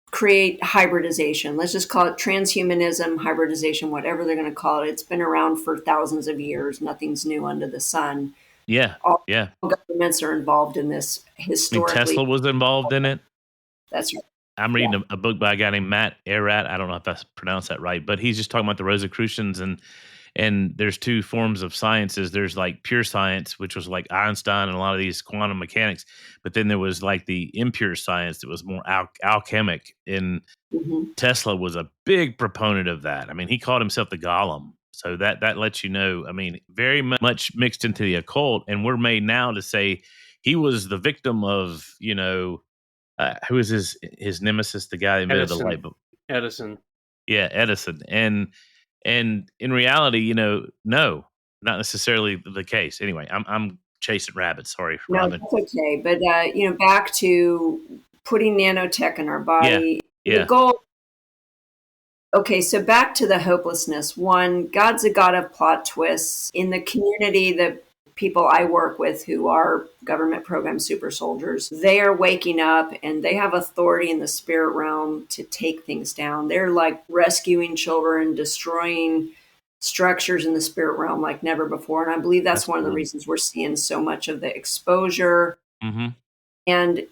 create hybridization. Let's just call it transhumanism, hybridization, whatever they're going to call it. It's been around for thousands of years. Nothing's new under the sun. Yeah. All Yeah. governments are involved in this historically. Tesla was involved in it. That's right. I'm reading a book by a guy named Matt Erath. I don't know if I pronounced that right, but he's just talking about the Rosicrucians, and there's two forms of sciences. There's like pure science, which was like Einstein and a lot of these quantum mechanics, but then there was like the impure science that was more alchemic. And Tesla was a big proponent of that. I mean, he called himself the Golem. So that lets you know, I mean, very much mixed into the occult. And we're made now to say he was the victim of, who is his nemesis, the guy that invented the light bulb? Edison. Yeah, Edison. And in reality, no, not necessarily the case. Anyway, I'm chasing rabbits. Sorry, Robin. No, that's okay. But back to putting nanotech in our body. Yeah. The goal. Okay, so back to the hopelessness. One, God's a God of plot twists. In the community, the people I work with who are government program super soldiers, they are waking up and they have authority in the spirit realm to take things down. They're like rescuing children, destroying structures in the spirit realm like never before. And I believe that's one of the reasons we're seeing so much of the exposure. Mm-hmm. And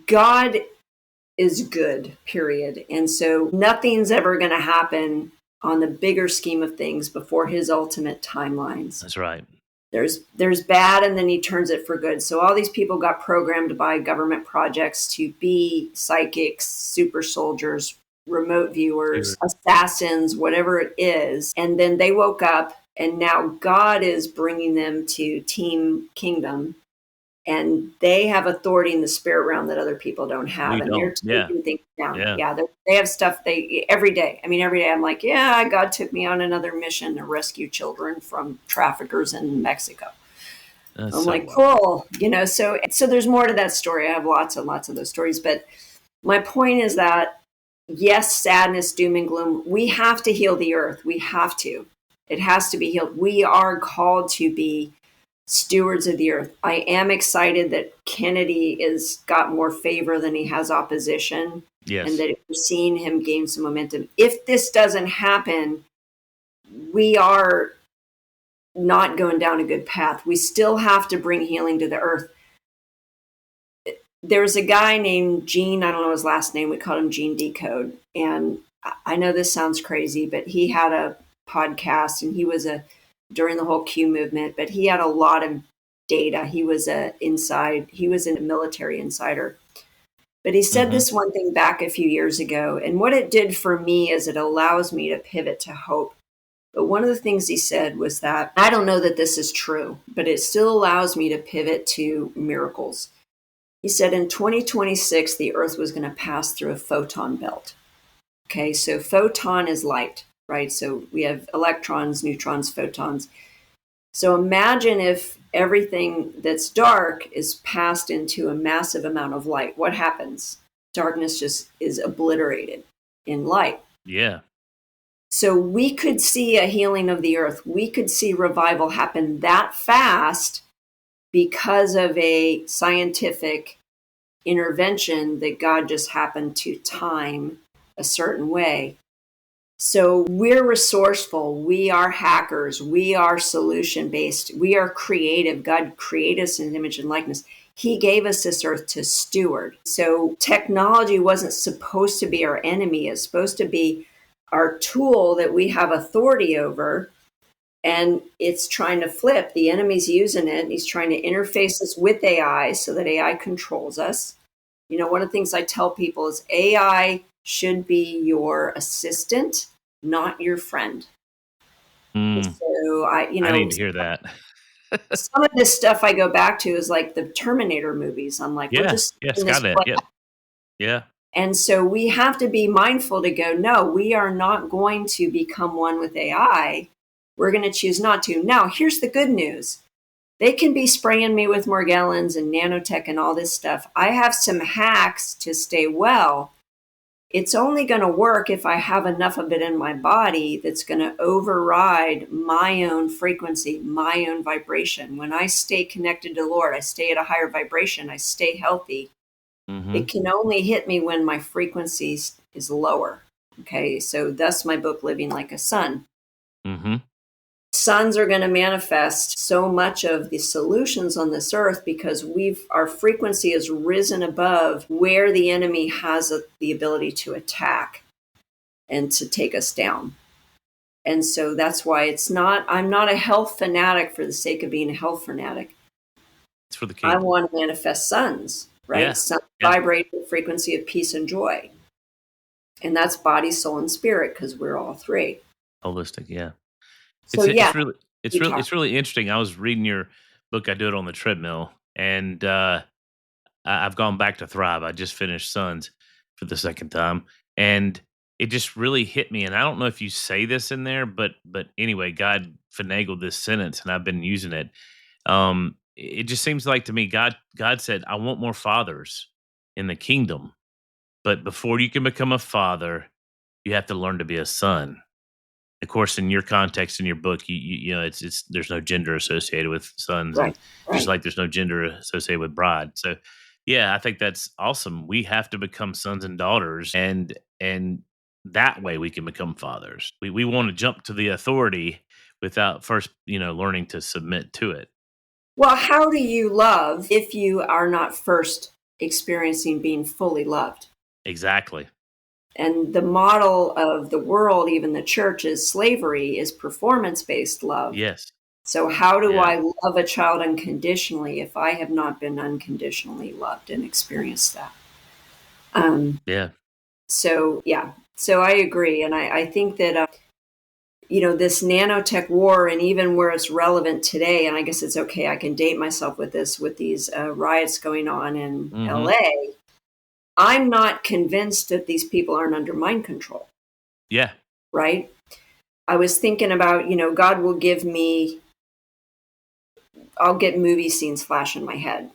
God is good, period. And so nothing's ever going to happen on the bigger scheme of things before his ultimate timelines. That's right. There's bad, and then he turns it for good. So all these people got programmed by government projects to be psychics, super soldiers, remote viewers, assassins, whatever it is. And then they woke up, and now God is bringing them to Team Kingdom. and they have authority in the spirit realm that other people don't have. And they're taking things down. Yeah, they have stuff every day. I mean, every day I'm like, yeah, God took me on another mission to rescue children from traffickers in Mexico. That's I'm so like, wild. cool, so there's more to that story. I have lots and lots of those stories. But my point is that, yes, sadness, doom and gloom, we have to heal the earth. We have to. It has to be healed. We are called to be stewards of the earth. I am excited that Kennedy has got more favor than he has opposition. Yes. And that we're seeing him gain some momentum. If this doesn't happen, we are not going down a good path. We still have to bring healing to the earth. There's a guy named Gene, I don't know his last name, we called him Gene Decode. And I know this sounds crazy, but he had a podcast, and he was during the whole Q movement, but he had a lot of data. He was a military insider. But he said this one thing back a few years ago, and what it did for me is it allows me to pivot to hope. But one of the things he said was that, I don't know that this is true, but it still allows me to pivot to miracles. He said in 2026, the Earth was going to pass through a photon belt. Okay, so photon is light, right? So we have electrons, neutrons, photons. So imagine if everything that's dark is passed into a massive amount of light. What happens? Darkness just is obliterated in light. Yeah. So we could see a healing of the earth. We could see revival happen that fast because of a scientific intervention that God just happened to time a certain way. So we're resourceful. We are hackers. We are solution-based. We are creative. God created us in His image and likeness. He gave us this earth to steward. So technology wasn't supposed to be our enemy. It's supposed to be our tool that we have authority over. And it's trying to flip. The enemy's using it. He's trying to interface us with AI so that AI controls us. You know, one of the things I tell people is AI should be your assistant, not your friend. So I need to hear that. Some of this stuff I go back to is like the Terminator movies. I'm like, we're just Skynet. Yeah. And so we have to be mindful to go, no, we are not going to become one with AI. We're going to choose not to. Now, here's the good news. They can be spraying me with Morgellons and nanotech and all this stuff. I have some hacks to stay well. It's only going to work if I have enough of it in my body that's going to override my own frequency, my own vibration. When I stay connected to the Lord, I stay at a higher vibration, I stay healthy. It can only hit me when my frequency is lower. Okay, so thus my book, Living Like a Sun. Suns are going to manifest so much of the solutions on this earth because our frequency has risen above where the enemy has the ability to attack and to take us down. And so that's why I'm not a health fanatic for the sake of being a health fanatic. It's for the kingdom. I want to manifest suns, right? Yeah. Suns vibrate the frequency of peace and joy. And that's body, soul, and spirit because we're all three. Holistic, yeah. So It's really interesting. I was reading your book. I do it on the treadmill, and I've gone back to Thrive. I just finished Sons for the second time, and it just really hit me. And I don't know if you say this in there, but anyway, God finagled this sentence, and I've been using it. It just seems like to me, God said, "I want more fathers in the kingdom, but before you can become a father, you have to learn to be a son." Of course, in your context, in your book, you know, it's there's no gender associated with sons, right. Just like there's no gender associated with bride. So, yeah, I think that's awesome. We have to become sons and daughters, and that way we can become fathers. We want to jump to the authority without first, learning to submit to it. Well, how do you love if you are not first experiencing being fully loved? Exactly. And the model of the world, even the church, is slavery, is performance-based love. Yes. So how do I love a child unconditionally if I have not been unconditionally loved and experienced that? So I agree. And I think that this nanotech war, and even where it's relevant today, and I guess it's okay, I can date myself with this, with these riots going on in LA, I'm not convinced that these people aren't under mind control. Yeah. Right? I was thinking about, God will give me, I'll get movie scenes flash in my head.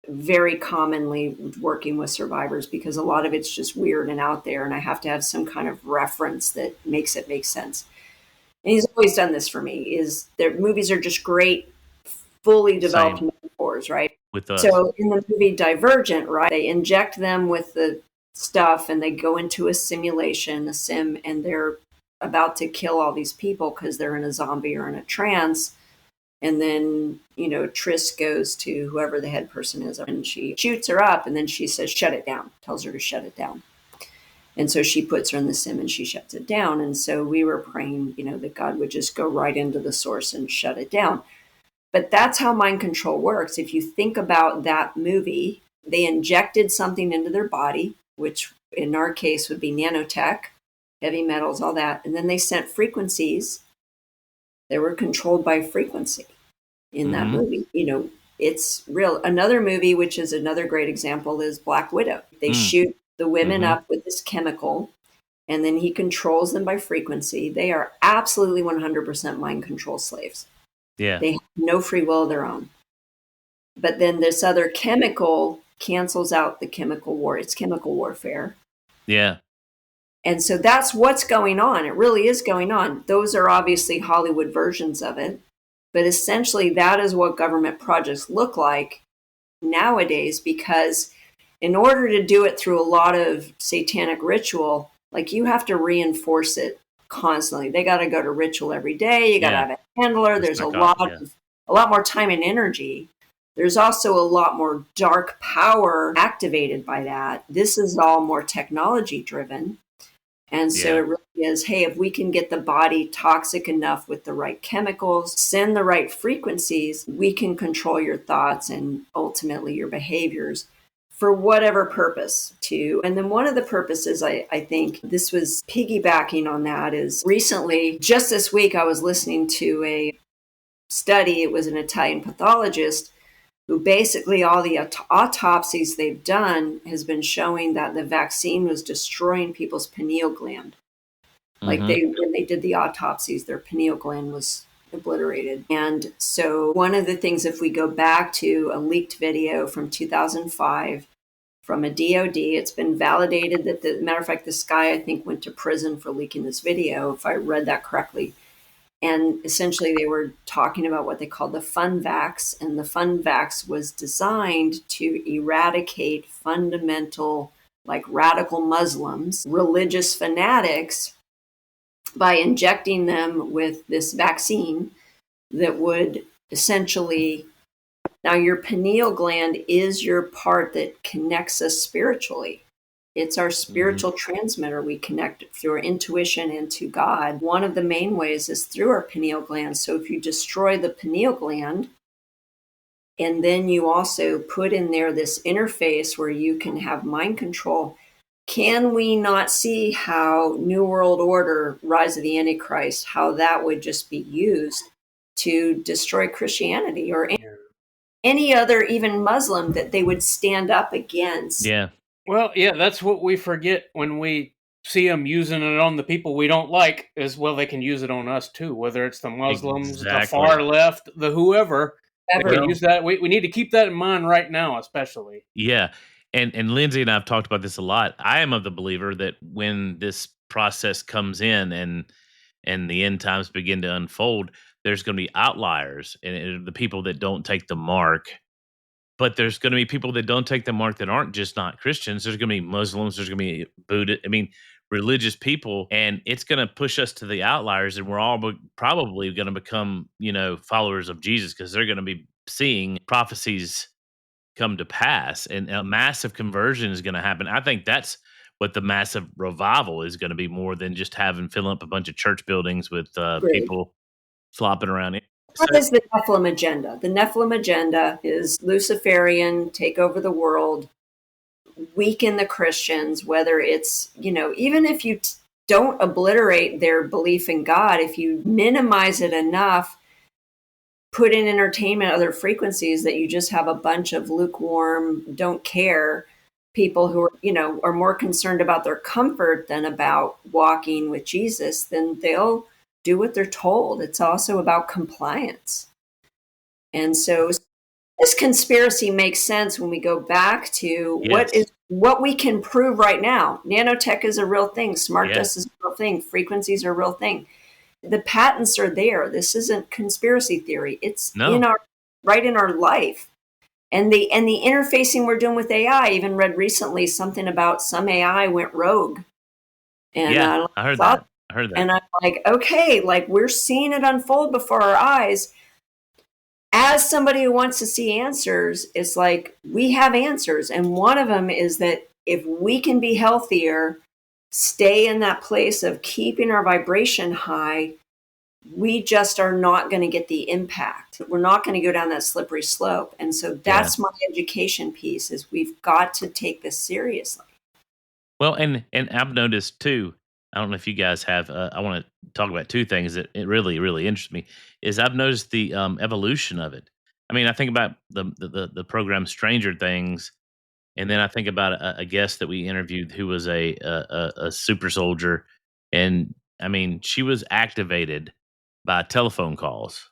Very commonly working with survivors, because a lot of it's just weird and out there, and I have to have some kind of reference that makes it make sense. And he's always done this for me, is their movies are just great, fully developed metaphors, right? With us. So in the movie Divergent, right, they inject them with the stuff and they go into a simulation, a sim, and they're about to kill all these people because they're in a zombie or in a trance. And then, Triss goes to whoever the head person is, and she shoots her up, and then she says, shut it down, tells her to shut it down. And so she puts her in the sim and she shuts it down. And so we were praying, that God would just go right into the source and shut it down. But that's how mind control works. If you think about that movie, they injected something into their body, which in our case would be nanotech, heavy metals, all that. And then they sent frequencies. They were controlled by frequency in that movie. It's real. Another movie, which is another great example, is Black Widow. They shoot the women up with this chemical, and then he controls them by frequency. They are absolutely 100% mind control slaves. Yeah. They have no free will of their own. But then this other chemical cancels out the chemical war. It's chemical warfare. Yeah. And so that's what's going on. It really is going on. Those are obviously Hollywood versions of it. But essentially, that is what government projects look like nowadays, because in order to do it through a lot of satanic ritual, like, you have to reinforce it constantly. They got to go to ritual every day. You got to have a handler. There's a lot more time and energy. There's also a lot more dark power activated by that. This is all more technology driven. And so it really is, hey, if we can get the body toxic enough with the right chemicals, send the right frequencies, we can control your thoughts and ultimately your behaviors for whatever purpose to. And then one of the purposes, I think this was piggybacking on that, is recently, just this week, I was listening to a study. It was an Italian pathologist who basically all the autopsies they've done has been showing that the vaccine was destroying people's pineal gland. Like when they did the autopsies, their pineal gland was obliterated. And so one of the things, if we go back to a leaked video from 2005 from a DOD, it's been validated that, matter of fact, this guy, I think, went to prison for leaking this video, if I read that correctly. And essentially they were talking about what they called the fun vax. And the fun vax was designed to eradicate fundamental, like radical Muslims, religious fanatics, by injecting them with this vaccine that would essentially, now your pineal gland is your part that connects us spiritually. It's our spiritual transmitter. We connect through our intuition and to God. One of the main ways is through our pineal gland. So if you destroy the pineal gland, and then you also put in there this interface where you can have mind control, can we not see how New World Order, Rise of the Antichrist, how that would just be used to destroy Christianity or any other, even Muslim, that they would stand up against? Yeah. Well, yeah, that's what we forget when we see them using it on the people we don't like, as well they can use it on us too, whether it's the Muslims, the far left, the whoever. They can use that. We need to keep that in mind right now, especially. Yeah. And Lindsay and I have talked about this a lot. I am of the believer that when this process comes in and the end times begin to unfold, there's going to be outliers and the people that don't take the mark. But there's going to be people that don't take the mark that aren't just not Christians. There's going to be Muslims. There's going to be Buddhist. I mean, religious people, and it's going to push us to the outliers, and we're all probably going to become, followers of Jesus, because they're going to be seeing prophecies come to pass, and a massive conversion is going to happen. I think that's what the massive revival is going to be, more than just filling up a bunch of church buildings with people flopping around. What is the Nephilim agenda? The Nephilim agenda is Luciferian, take over the world, weaken the Christians, whether it's, even if you don't obliterate their belief in God. If you minimize it enough, put in entertainment, other frequencies, that you just have a bunch of lukewarm, don't care people who are, are more concerned about their comfort than about walking with Jesus, then they'll do what they're told. It's also about compliance. And so this conspiracy makes sense when we go back to what we can prove right now. Nanotech is a real thing. Smart dust is a real thing. Frequencies are a real thing. The patents are there. This isn't conspiracy theory. It's in our life. And the interfacing we're doing with AI. I even read recently something about some AI went rogue. And I heard that. And I'm like, okay, like we're seeing it unfold before our eyes. As somebody who wants to see answers, it's like we have answers. And one of them is that if we can be healthier, stay in that place of keeping our vibration high, we just are not going to get the impact. We're not going to go down that slippery slope. And so that's my education piece, is we've got to take this seriously. Well, and I've noticed too, I don't know if you guys have, I want to talk about two things that it really, really interests me, is I've noticed the evolution of it. I mean, I think about the program Stranger Things, and then I think about a guest that we interviewed who was a super soldier. And I mean, she was activated by telephone calls,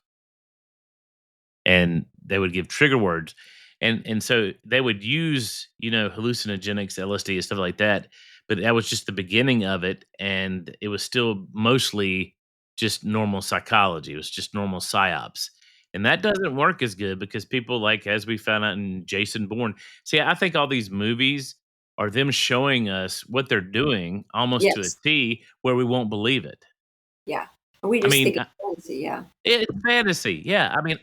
and they would give trigger words. And so they would use, hallucinogenics, LSD and stuff like that. But that was just the beginning of it. And it was still mostly just normal psychology. It was just normal psyops. And that doesn't work as good because people, like, as we found out in Jason Bourne, see, I think all these movies are them showing us what they're doing almost to a T, where we won't believe it. Yeah. We just think it's fantasy. Yeah. It's fantasy. Yeah. I mean,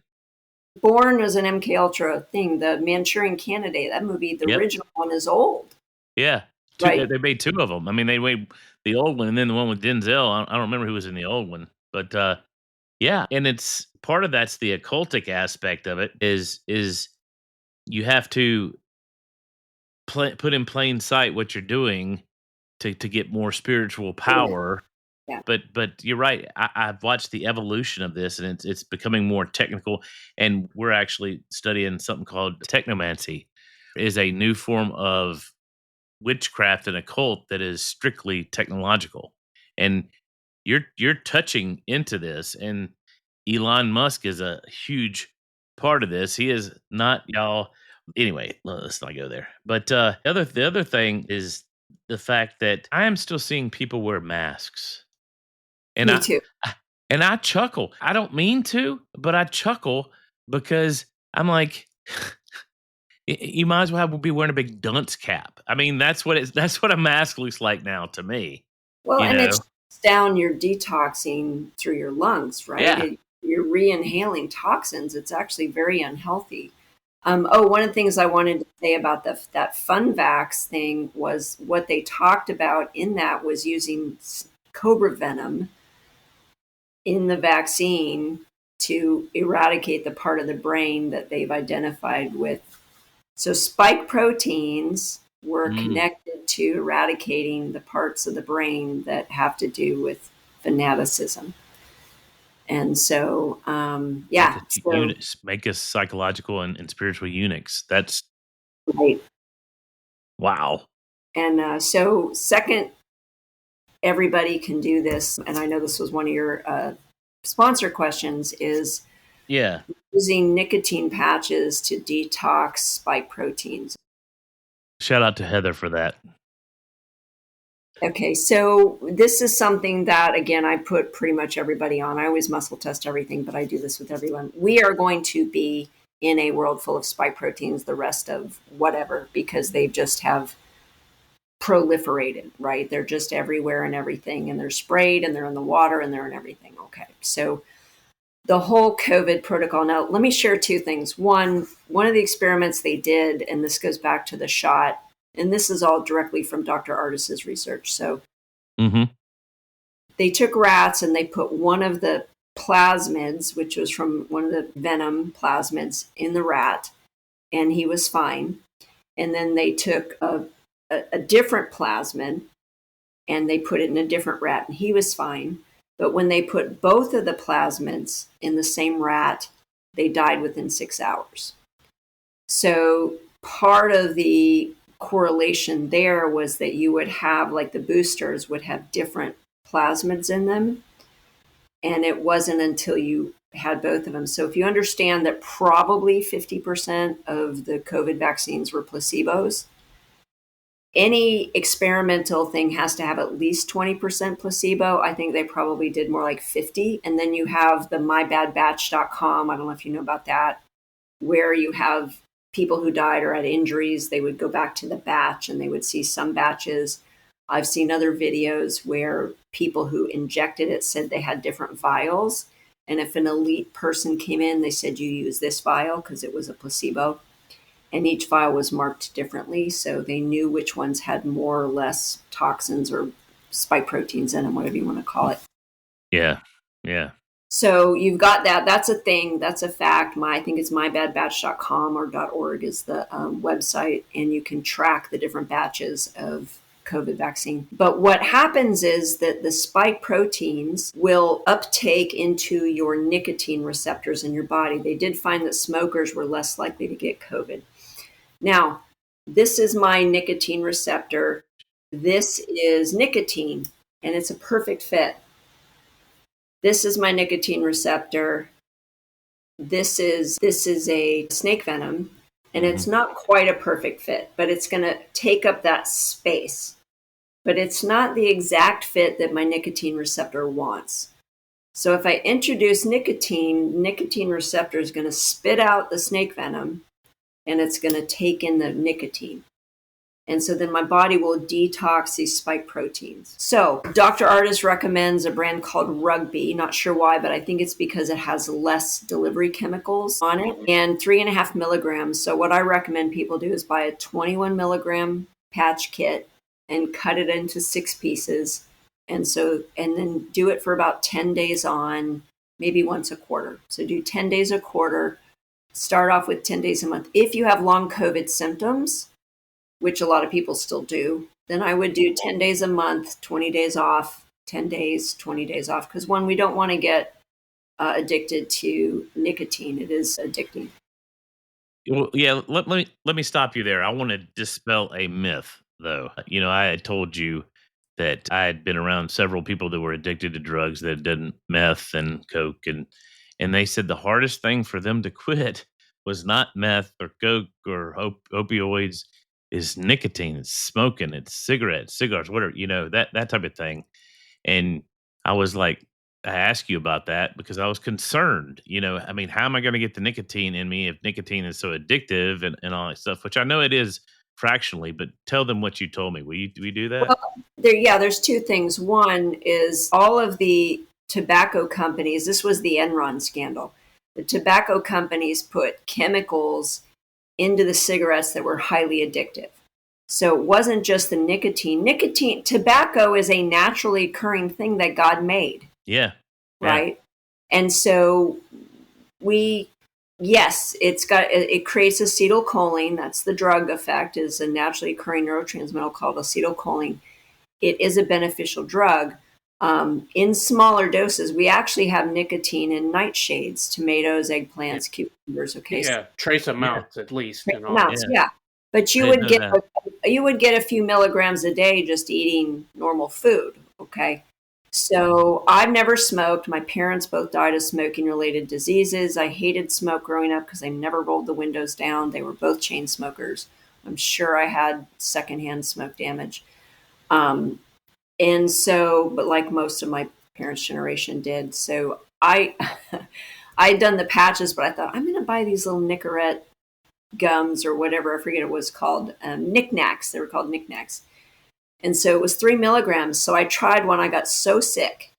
Bourne was an MK Ultra thing. The Manchurian Candidate, that movie, the original one, is old. Yeah. Right? They made two of them. I mean, they made the old one and then the one with Denzel. I don't remember who was in the old one, but yeah. And it's part of that's the occultic aspect of it is you have to put in plain sight what you're doing to get more spiritual power. Yeah. But you're right. I've watched the evolution of this, and it's becoming more technical. And we're actually studying something called technomancy, is a new form of witchcraft and occult that is strictly technological. And you're touching into this, and Elon Musk is a huge part of this. He is not, y'all. Anyway, let's not go there. But the other thing is the fact that I am still seeing people wear masks. And Me too. And I chuckle. I don't mean to, but I chuckle because I'm like, you might as well be wearing a big dunce cap. I mean, that's what a mask looks like now to me. Well, and it shuts down your detoxing through your lungs, right? Yeah. You're re-inhaling toxins. It's actually very unhealthy. One of the things I wanted to say about that FunVax thing was what they talked about in that was using cobra venom in the vaccine to eradicate the part of the brain that they've identified with. So spike proteins were connected to eradicating the parts of the brain that have to do with fanaticism. And so, make us psychological and spiritual eunuchs. That's right. Wow. And so second, everybody can do this. And I know this was one of your sponsor questions, is using nicotine patches to detox spike proteins. Shout out to Heather for that. Okay, so this is something that, again, I put pretty much everybody on. I always muscle test everything, but I do this with everyone. We are going to be in a world full of spike proteins the rest of whatever, because they just have proliferated, right? They're just everywhere and everything, and they're sprayed and they're in the water and they're in everything. Okay, so the whole COVID protocol. Now, let me share two things. One of the experiments they did, and this goes back to the shot, and this is all directly from Dr. Artis's research. So they took rats and they put one of the plasmids, which was from one of the venom plasmids, in the rat, and he was fine. And then they took a different plasmid and they put it in a different rat, and he was fine. But when they put both of the plasmids in the same rat, they died within 6 hours. So part of the correlation there was that you would have, like the boosters would have different plasmids in them. And it wasn't until you had both of them. So if you understand that probably 50% of the COVID vaccines were placebos, any experimental thing has to have at least 20% placebo. I think they probably did more like 50. And then you have the mybadbatch.com. I don't know if you know about that, where you have people who died or had injuries. They would go back to the batch and they would see some batches. I've seen other videos where people who injected it said they had different vials. And if an elite person came in, they said, you use this vial because it was a placebo. And each vial was marked differently, so they knew which ones had more or less toxins or spike proteins in them, whatever you want to call it. Yeah, yeah. So you've got that. That's a thing. That's a fact. I think it's mybadbatch.com or .org is the website, and you can track the different batches of COVID vaccine. But what happens is that the spike proteins will uptake into your nicotine receptors in your body. They did find that smokers were less likely to get COVID. Now, this is my nicotine receptor. This is nicotine, and it's a perfect fit. This is my nicotine receptor. This is a snake venom, and it's not quite a perfect fit, but it's going to take up that space. But it's not the exact fit that my nicotine receptor wants. So if I introduce nicotine receptor is going to spit out the snake venom, and it's going to take in the nicotine. And so then my body will detox these spike proteins. So Dr. Artis recommends a brand called Rugby. Not sure why, but I think it's because it has less delivery chemicals on it, and 3.5 milligrams. So what I recommend people do is buy a 21 milligram patch kit and cut it into 6 pieces. And then do it for about 10 days on, maybe once a quarter. So do 10 days a quarter. Start off with 10 days a month. If you have long COVID symptoms, which a lot of people still do, then I would do 10 days a month, 20 days off, 10 days, 20 days off. Because one, we don't want to get addicted to nicotine. It is addicting. Well, yeah, let me stop you there. I want to dispel a myth, though. I had told you that I had been around several people that were addicted to drugs that did meth and coke, and they said the hardest thing for them to quit was not meth or coke or opioids, is nicotine, it's smoking, it's cigarettes, cigars, whatever, that type of thing. And I was like, I asked you about that because I was concerned. I mean, how am I going to get the nicotine in me if nicotine is so addictive and all that stuff, which I know it is fractionally, but tell them what you told me. Will we do that? Well, there's 2 things. One is all of the tobacco companies, this was the Enron scandal. The tobacco companies put chemicals into the cigarettes that were highly addictive. So it wasn't just the nicotine. Tobacco is a naturally occurring thing that God made. Yeah. Right. And so it creates acetylcholine. That's the drug effect, is a naturally occurring neurotransmitter called acetylcholine. It is a beneficial drug. In smaller doses, we actually have nicotine in nightshades, tomatoes, eggplants, cucumbers. Okay. Yeah, trace amounts at least. Trace amounts, yeah. But you would get a few milligrams a day just eating normal food. Okay. So I've never smoked. My parents both died of smoking-related diseases. I hated smoke growing up because I never rolled the windows down. They were both chain smokers. I'm sure I had secondhand smoke damage. And so, but like most of my parents' generation did. So I'd done the patches, but I thought, I'm going to buy these little Nicorette gums or whatever. I forget what it was called. Knickknacks. They were called knickknacks. And so it was 3 milligrams. So I tried one. I got so sick.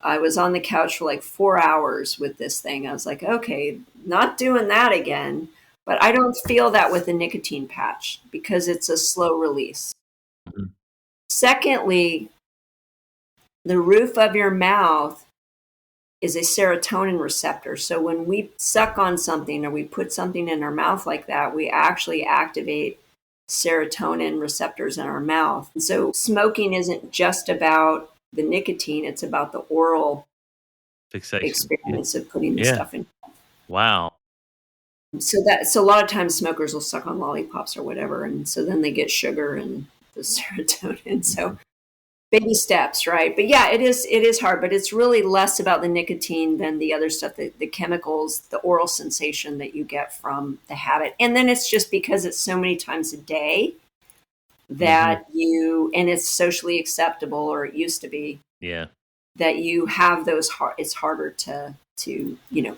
I was on the couch for like 4 hours with this thing. I was like, okay, not doing that again. But I don't feel that with the nicotine patch because it's a slow release. Mm-hmm. Secondly, the roof of your mouth is a serotonin receptor. So when we suck on something or we put something in our mouth like that, we actually activate serotonin receptors in our mouth. And so smoking isn't just about the nicotine, it's about the oral Fixation. experience of putting the stuff in. Wow. So a lot of times smokers will suck on lollipops or whatever, and so then they get sugar and the serotonin. So baby steps, right? But yeah, it is hard, but it's really less about the nicotine than the other stuff, the chemicals, the oral sensation that you get from the habit. And then it's just because it's so many times a day that and it's socially acceptable, or it used to be. Yeah. That you have those it's harder to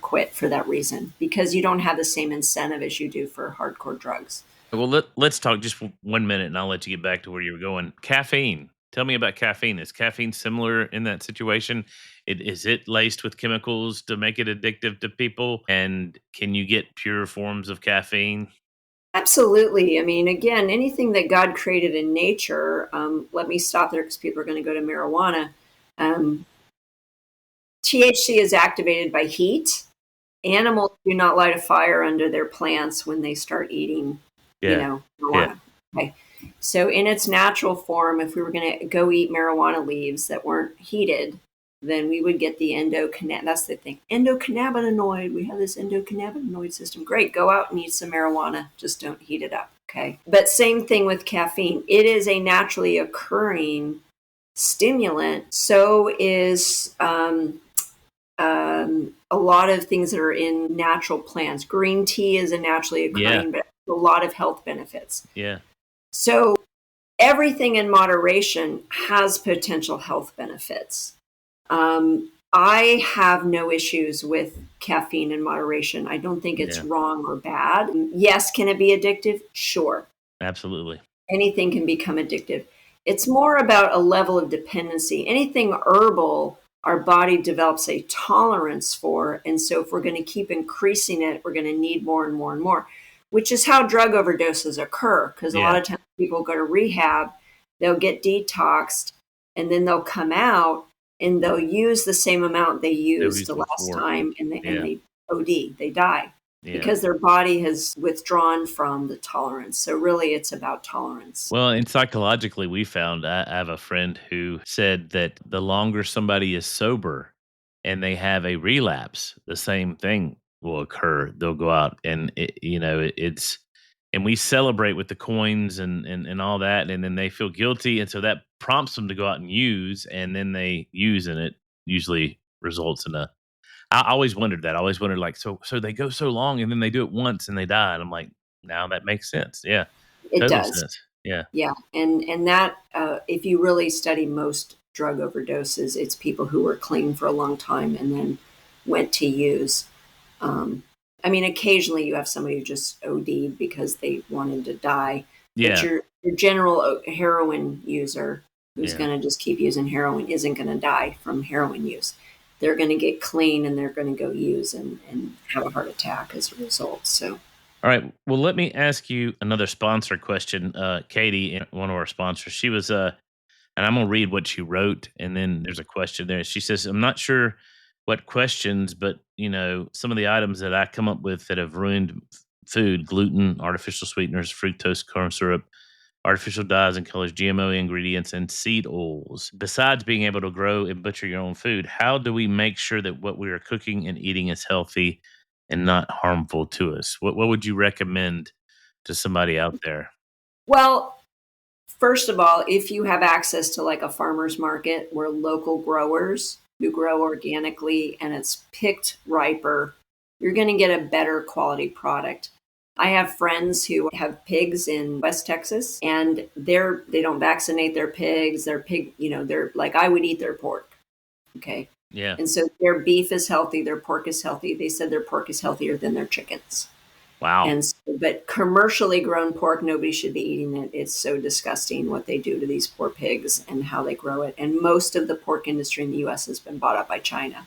quit for that reason, because you don't have the same incentive as you do for hardcore drugs. Well, let's talk just 1 minute, and I'll let you get back to where you were going. Caffeine. Tell me about caffeine. Is caffeine similar in that situation? Is it laced with chemicals to make it addictive to people? And can you get pure forms of caffeine? Absolutely. I mean, again, anything that God created in nature, let me stop there because people are going to go to marijuana. THC is activated by heat. Animals do not light a fire under their plants when they start eating, marijuana. Yeah. Okay. So in its natural form, if we were going to go eat marijuana leaves that weren't heated, then we would get the that's the thing, endocannabinoid. We have this endocannabinoid system. Great, go out and eat some marijuana. Just don't heat it up, okay? But same thing with caffeine. It is a naturally occurring stimulant. So is a lot of things that are in natural plants. Green tea is a naturally occurring, but a lot of health benefits. Yeah. So everything in moderation has potential health benefits. I have no issues with caffeine in moderation. I don't think it's wrong or bad. Yes, can it be addictive? Sure. Absolutely. Anything can become addictive. It's more about a level of dependency. Anything herbal, our body develops a tolerance for. And so if we're going to keep increasing it, we're going to need more and more and more, which is how drug overdoses occur. Because a lot of times people go to rehab, they'll get detoxed, and then they'll come out and they'll use the same amount they used the last time, and they OD, they die. Because their body has withdrawn from the tolerance. So really it's about tolerance. Well, and psychologically, we found, I have a friend who said that the longer somebody is sober and they have a relapse, the same thing will occur. They'll go out and, and we celebrate with the coins and all that. And then they feel guilty. And so that prompts them to go out and use, and then they use, and it usually results in I always wondered that. I always wondered, like, so they go so long and then they do it once and they die. And I'm like, now that makes sense. Yeah. It Total does. sense. Yeah. Yeah. And that, if you really study most drug overdoses, it's people who were clean for a long time and then went to use. I mean, occasionally you have somebody who just OD'd because they wanted to die. Yeah. But your general heroin user who's going to just keep using heroin isn't going to die from heroin use. They're going to get clean and they're going to go use and have a heart attack as a result. So, all right. Well, let me ask you another sponsor question. Katie, one of our sponsors, she was, and I'm going to read what she wrote, and then there's a question there. She says, I'm not sure what questions, but, some of the items that I come up with that have ruined food: gluten, artificial sweeteners, fructose, corn syrup, artificial dyes and colors, GMO ingredients, and seed oils. Besides being able to grow and butcher your own food, how do we make sure that what we are cooking and eating is healthy and not harmful to us? What would you recommend to somebody out there? Well, first of all, if you have access to like a farmer's market where local growers who grow organically and it's picked riper, you're going to get a better quality product. I have friends who have pigs in West Texas, and they don't vaccinate their pigs. Their pig, they're like, I would eat their pork. Okay. Yeah. And so their beef is healthy. Their pork is healthy. They said their pork is healthier than their chickens. Wow. And but commercially grown pork, nobody should be eating it. It's so disgusting what they do to these poor pigs and how they grow it. And most of the pork industry in the U.S. has been bought up by China.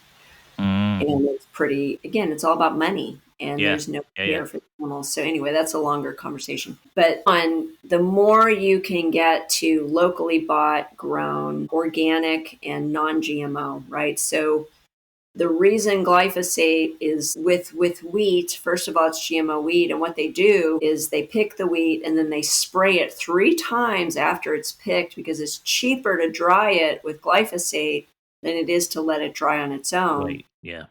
And it's it's all about money. And there's no care for the animals. So anyway, that's a longer conversation. But the more you can get to locally bought, grown, organic, and non-GMO, right? So The reason glyphosate is with wheat, first of all, it's GMO wheat. And what they do is they pick the wheat and then they spray it 3 times after it's picked because it's cheaper to dry it with glyphosate than it is to let it dry on its own. Right. Yeah.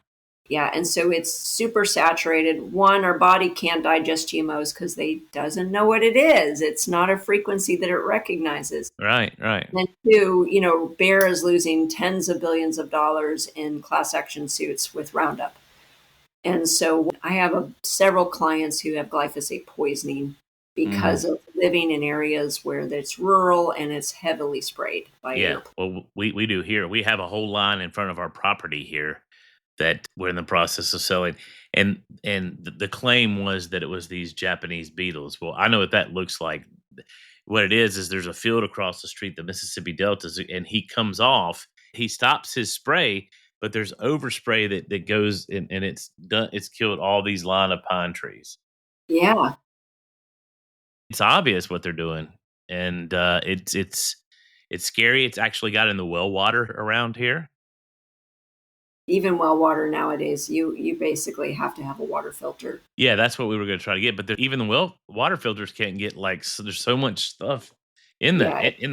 Yeah, and so it's super saturated. One, our body can't digest GMOs because they doesn't know what it is. It's not a frequency that it recognizes. Right. And two, Bayer is losing tens of billions of dollars in class action suits with Roundup. And so I have several clients who have glyphosate poisoning because of living in areas where it's rural and it's heavily sprayed by air. Well, we do here. We have a whole line in front of our property here that we're in the process of selling. And the claim was that it was these Japanese beetles. Well, I know what that looks like. What it is there's a field across the street, the Mississippi Delta, and he comes off, he stops his spray, but there's overspray that goes in, and it's killed all these line of pine trees. Yeah. It's obvious what they're doing. And it's scary. It's actually got in the well water around here. Even well water nowadays, you basically have to have a water filter. Yeah, that's what we were going to try to get, but even the well water filters can't get there's so much stuff in the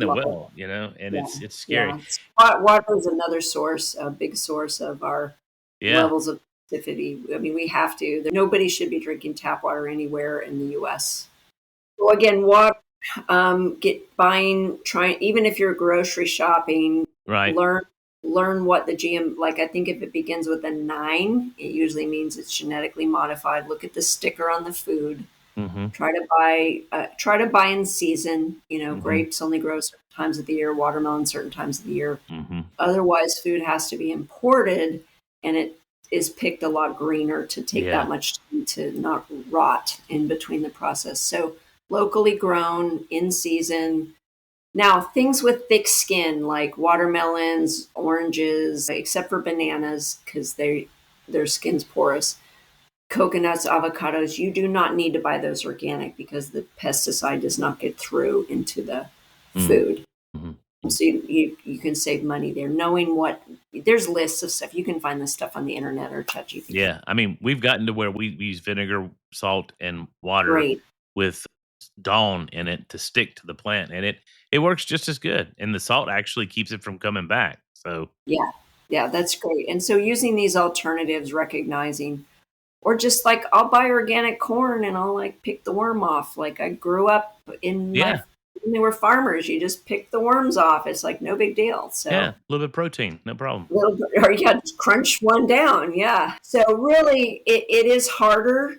well, and it's scary. Water is another source, a big source of our levels of toxicity. I mean, we have to. Nobody should be drinking tap water anywhere in the U.S. So again, water. Even if you're grocery shopping, right? Learn what the GM, like I think if it begins with a 9, it usually means it's genetically modified. Look at the sticker on the food. Mm-hmm. Try to buy in season. Grapes only grow certain times of the year, watermelon certain times of the year. Mm-hmm. Otherwise, food has to be imported, and it is picked a lot greener to take that much time to not rot in between the process. So locally grown, in season. Now, things with thick skin like watermelons, oranges, except for bananas because their skin's porous, coconuts, avocados, you do not need to buy those organic because the pesticide does not get through into the food. Mm-hmm. So you can save money there. Knowing there's lists of stuff. You can find this stuff on the internet or ChatGPT. Yeah, I mean, we've gotten to where we use vinegar, salt, and water with Dawn in it to stick to the plant, and it works just as good, and the salt actually keeps it from coming back. So yeah, that's great. And so using these alternatives, recognizing, or just like I'll buy organic corn and I'll pick the worm off. Like I grew up when they were farmers, you just pick the worms off. It's like no big deal. So a little bit of protein, no problem. Just crunch one down. Yeah. So really, it is harder.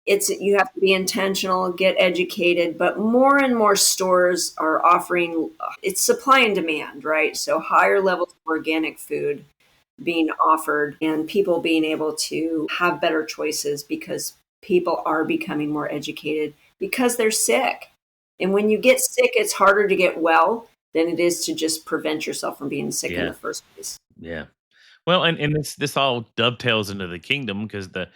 You have to be intentional, get educated, but more and more stores are offering, it's supply and demand, right? So higher levels of organic food being offered and people being able to have better choices because people are becoming more educated because they're sick. And when you get sick, it's harder to get well than it is to just prevent yourself from being sick in the first place. Yeah. Well, and this all dovetails into the kingdom because the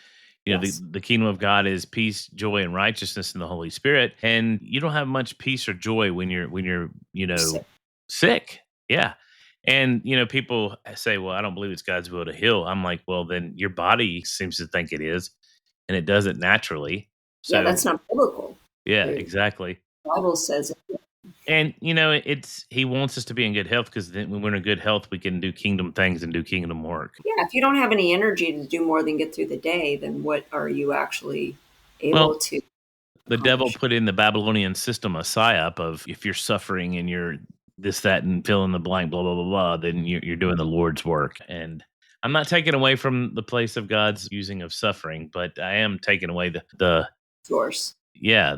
kingdom of God is peace, joy, and righteousness in the Holy Spirit. And you don't have much peace or joy when you're sick. Yeah. And, people say, well, I don't believe it's God's will to heal. I'm like, well, then your body seems to think it is, and it does it naturally. So that's not biblical. Yeah, exactly. The Bible says it. And, he wants us to be in good health because then when we're in good health, we can do kingdom things and do kingdom work. Yeah, if you don't have any energy to do more than get through the day, then what are you actually able to The devil put in the Babylonian system a psyop of if you're suffering and you're this, that, and fill in the blank, blah, blah, blah, blah, then you're doing the Lord's work. And I'm not taking away from the place of God's using of suffering, but I am taking away the source. Yeah,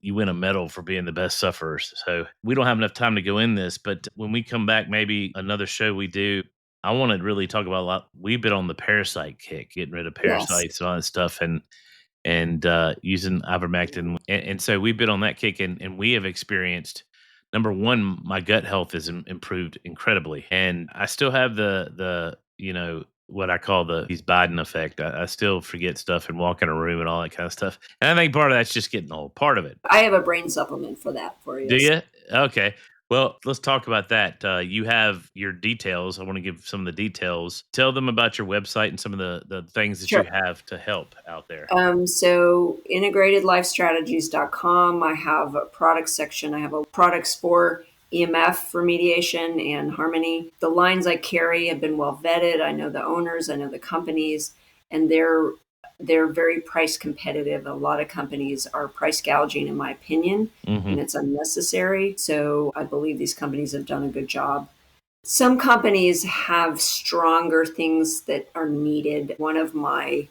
you win a medal for being the best sufferers. So we don't have enough time to go in this, but when we come back, maybe another show we do, I want to really talk about a lot. We've been on the parasite kick, getting rid of parasites and all that stuff, and using ivermectin, and so we've been on that kick, and we have experienced. Number one, my gut health has improved incredibly, and I still have the what I call these Biden effect. I still forget stuff and walk in a room and all that kind of stuff. And I think part of that's just getting old. Part of it. I have a brain supplement for that for you. Do you? Okay. Well, let's talk about that. You have your details. I want to give some of the details. Tell them about your website and some of the things that you Sure. have to help out there. So integratedlifestrategies.com, I have a product section. I have a products for EMF remediation and harmony. The lines I carry have been well vetted. I know the owners, I know the companies, and they're very price competitive. A lot of companies are price gouging, in my opinion, and it's unnecessary. So I believe these companies have done a good job. Some companies have stronger things that are needed. One of my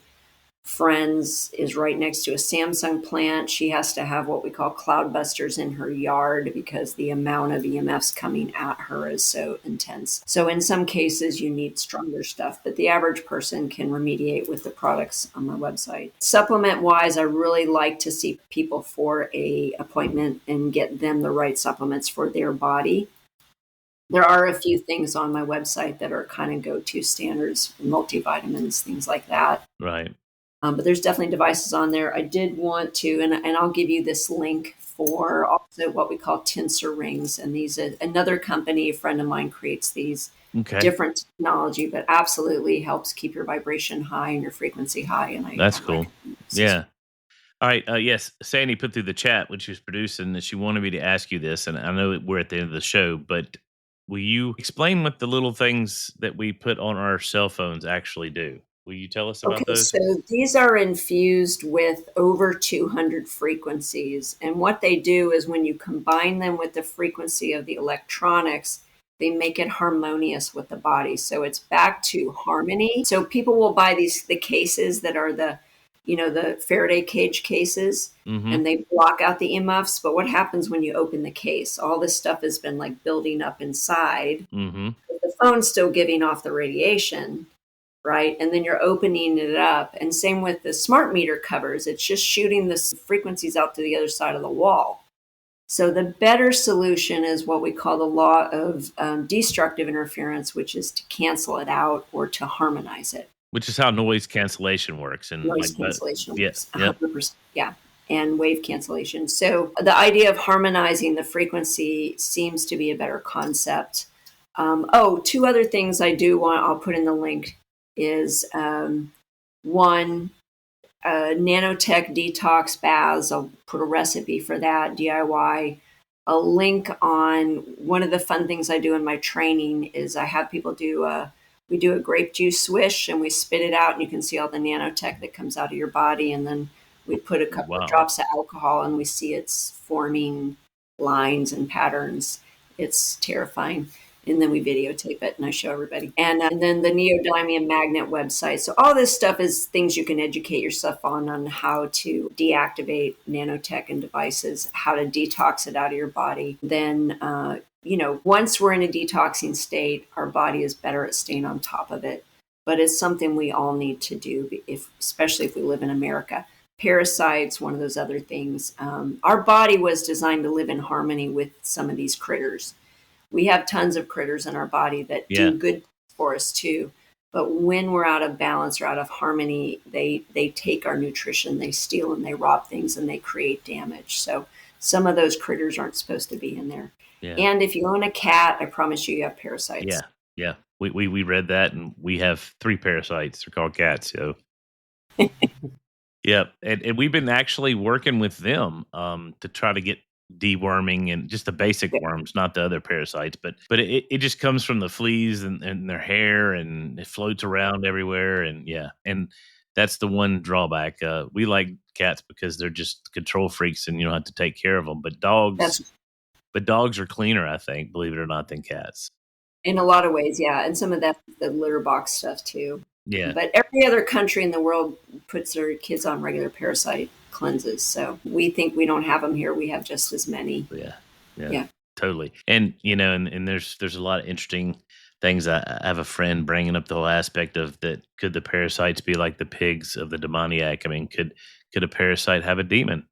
friends is right next to a Samsung plant. She has to have what we call cloudbusters in her yard because the amount of EMFs coming at her is so intense. So in some cases you need stronger stuff, but the average person can remediate with the products on my website. Supplement wise, I really like to see people for a appointment and get them the right supplements for their body. There are a few things on my website that are kind of go-to standards, multivitamins, things like that. Right. But there's definitely devices on there. I did want to, and I'll give you this link for also what we call tensor rings. And these, another company, a friend of mine creates these Okay. different technology, but absolutely helps keep your vibration high and your frequency high. And That's cool. Yeah. All right. Yes. Sandy put through the chat when she was producing that she wanted me to ask you this. And I know we're at the end of the show, but will you explain what the little things that we put on our cell phones actually do? Will you tell us about Okay, those? so these are infused with over 200 frequencies. And what they do is when you combine them with the frequency of the electronics, they make it harmonious with the body. So it's back to harmony. So people will buy the cases that are the Faraday cage cases, and they block out the EMFs. But what happens when you open the case? All this stuff has been like building up inside. But the phone's still giving off the radiation, right? And then you're opening it up. And same with the smart meter covers, it's just shooting the frequencies out to the other side of the wall. So the better solution is what we call the law of destructive interference, which is to cancel it out or to harmonize it. Which is how noise cancellation works. And Noise cancellation works, Yep. 100%. Yeah. And wave cancellation. So the idea of harmonizing the frequency seems to be a better concept. Two other things I do want, I'll put in the link, is one, nanotech detox baths. I'll put a recipe for that, DIY. A link on one of the fun things I do in my training is I have people we do a grape juice swish and we spit it out and you can see all the nanotech that comes out of your body. And then we put a couple of drops of alcohol and we see it's forming lines and patterns. It's terrifying. And then we videotape it and I show everybody. And then the neodymium magnet website. So all this stuff is things you can educate yourself on how to deactivate nanotech and devices, how to detox it out of your body. Then, once we're in a detoxing state, our body is better at staying on top of it. But it's something we all need to do, especially if we live in America. Parasites, one of those other things. Our body was designed to live in harmony with some of these critters. We have tons of critters in our body that do good for us too. But when we're out of balance or out of harmony, they take our nutrition, they steal and they rob things and they create damage. So some of those critters aren't supposed to be in there. Yeah. And if you own a cat, I promise you have parasites. Yeah. We read that and we have 3 parasites. They're called cats. So yeah. And we've been actually working with them to try to get deworming and just the basic worms, not the other parasites, but it just comes from the fleas and their hair and it floats around everywhere. And that's the one drawback. We like cats because they're just control freaks and you don't have to take care of them. But dogs are cleaner, I think, believe it or not, than cats. In a lot of ways, yeah. And some of that, the litter box stuff too. Yeah. But every other country in the world puts their kids on regular parasite cleanses. So we think we don't have them here. We have just as many. Yeah. Totally. And, and there's a lot of interesting things. I have a friend bringing up the whole aspect of that. Could the parasites be like the pigs of the demoniac? I mean, could a parasite have a demon?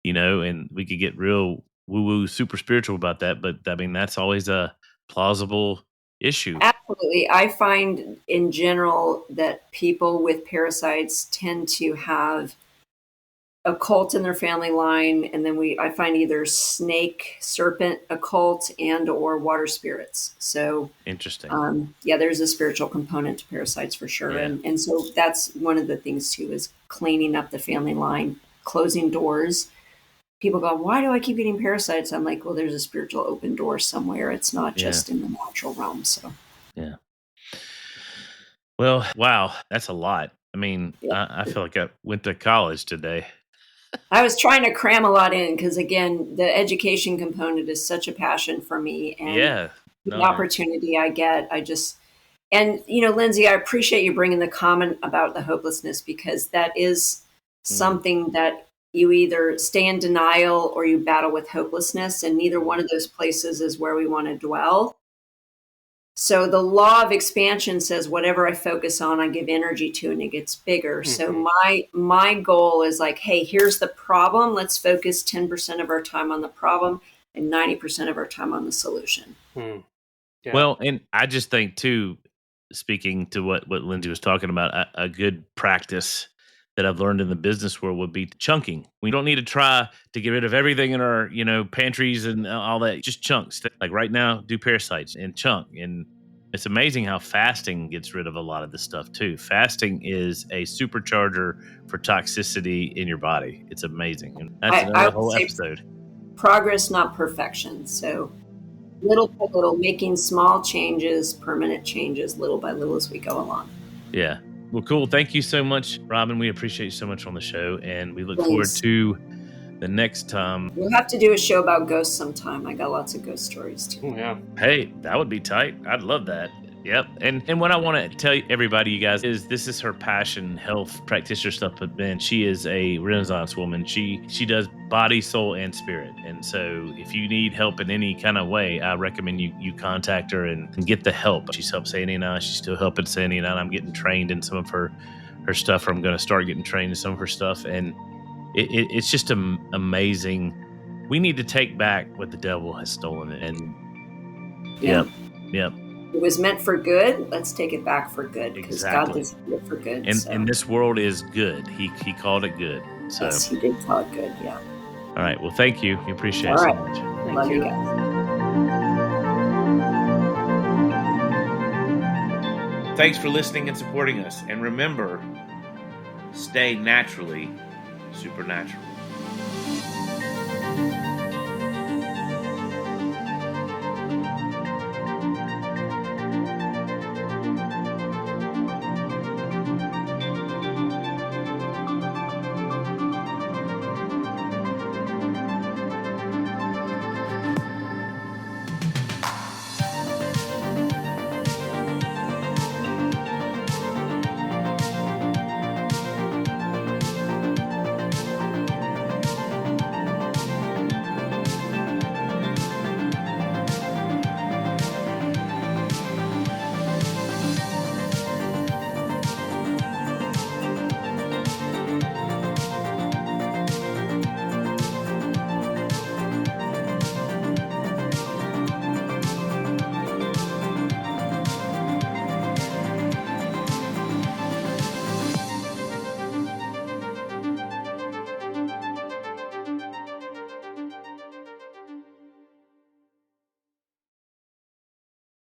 And we could get real woo-woo, super spiritual about that. But I mean, that's always a plausible issue. Absolutely. I find in general that people with parasites tend to have occult in their family line, and then I find either snake, serpent, occult, and or water spirits. So interesting. Yeah, there's a spiritual component to parasites for sure. Yeah. And so that's one of the things too, is cleaning up the family line, closing doors. People go, why do I keep getting parasites? I'm like, well, there's a spiritual open door somewhere. It's not just in the natural realm. So yeah. Well, wow, that's a lot. I mean, yeah. I feel like I went to college today. I was trying to cram a lot in because, again, the education component is such a passion for me. And Yeah. the No. opportunity I get, and, Lindsay, I appreciate you bringing the comment about the hopelessness, because that is something that you either stay in denial or you battle with hopelessness. And neither one of those places is where we want to dwell. So the law of expansion says whatever I focus on, I give energy to, and it gets bigger. Mm-hmm. So my goal is like, hey, here's the problem. Let's focus 10% of our time on the problem and 90% of our time on the solution. Yeah. Well, and I just think too, speaking to what Lindsay was talking about, a good practice that I've learned in the business world would be chunking. We don't need to try to get rid of everything in our, pantries and all that. Just chunks. Like right now, do parasites and chunk. And it's amazing how fasting gets rid of a lot of this stuff too. Fasting is a supercharger for toxicity in your body. It's amazing. And that's I another would whole say episode. progress, not perfection. So little by little, making small changes, permanent changes, little by little as we go along. Yeah. Well, cool. Thank you so much, Robin. We appreciate you so much on the show, and we look Thanks. forward to the next time. We'll have to do a show about ghosts sometime. I got lots of ghost stories too. Oh, yeah. Hey, that would be tight. I'd love that. Yep. And what I want to tell everybody, you guys, is this is her passion, health practitioner stuff. But man, she is a Renaissance woman. She does body, soul, and spirit. And so if you need help in any kind of way, I recommend you contact her and get the help. She's helped Sandy and I. She's still helping Sandy and I. I'm getting trained in some of her stuff. I'm going to start getting trained in some of her stuff. And it's just amazing. We need to take back what the devil has stolen. And yep. It was meant for good. Let's take it back for good, because Exactly. God does it for good. And this world is good. He called it good. So yes, he did call it good. Yeah. All right. Well, thank you. We appreciate it All so right. much. Love you guys. Thanks for listening and supporting us. And remember, stay naturally supernatural.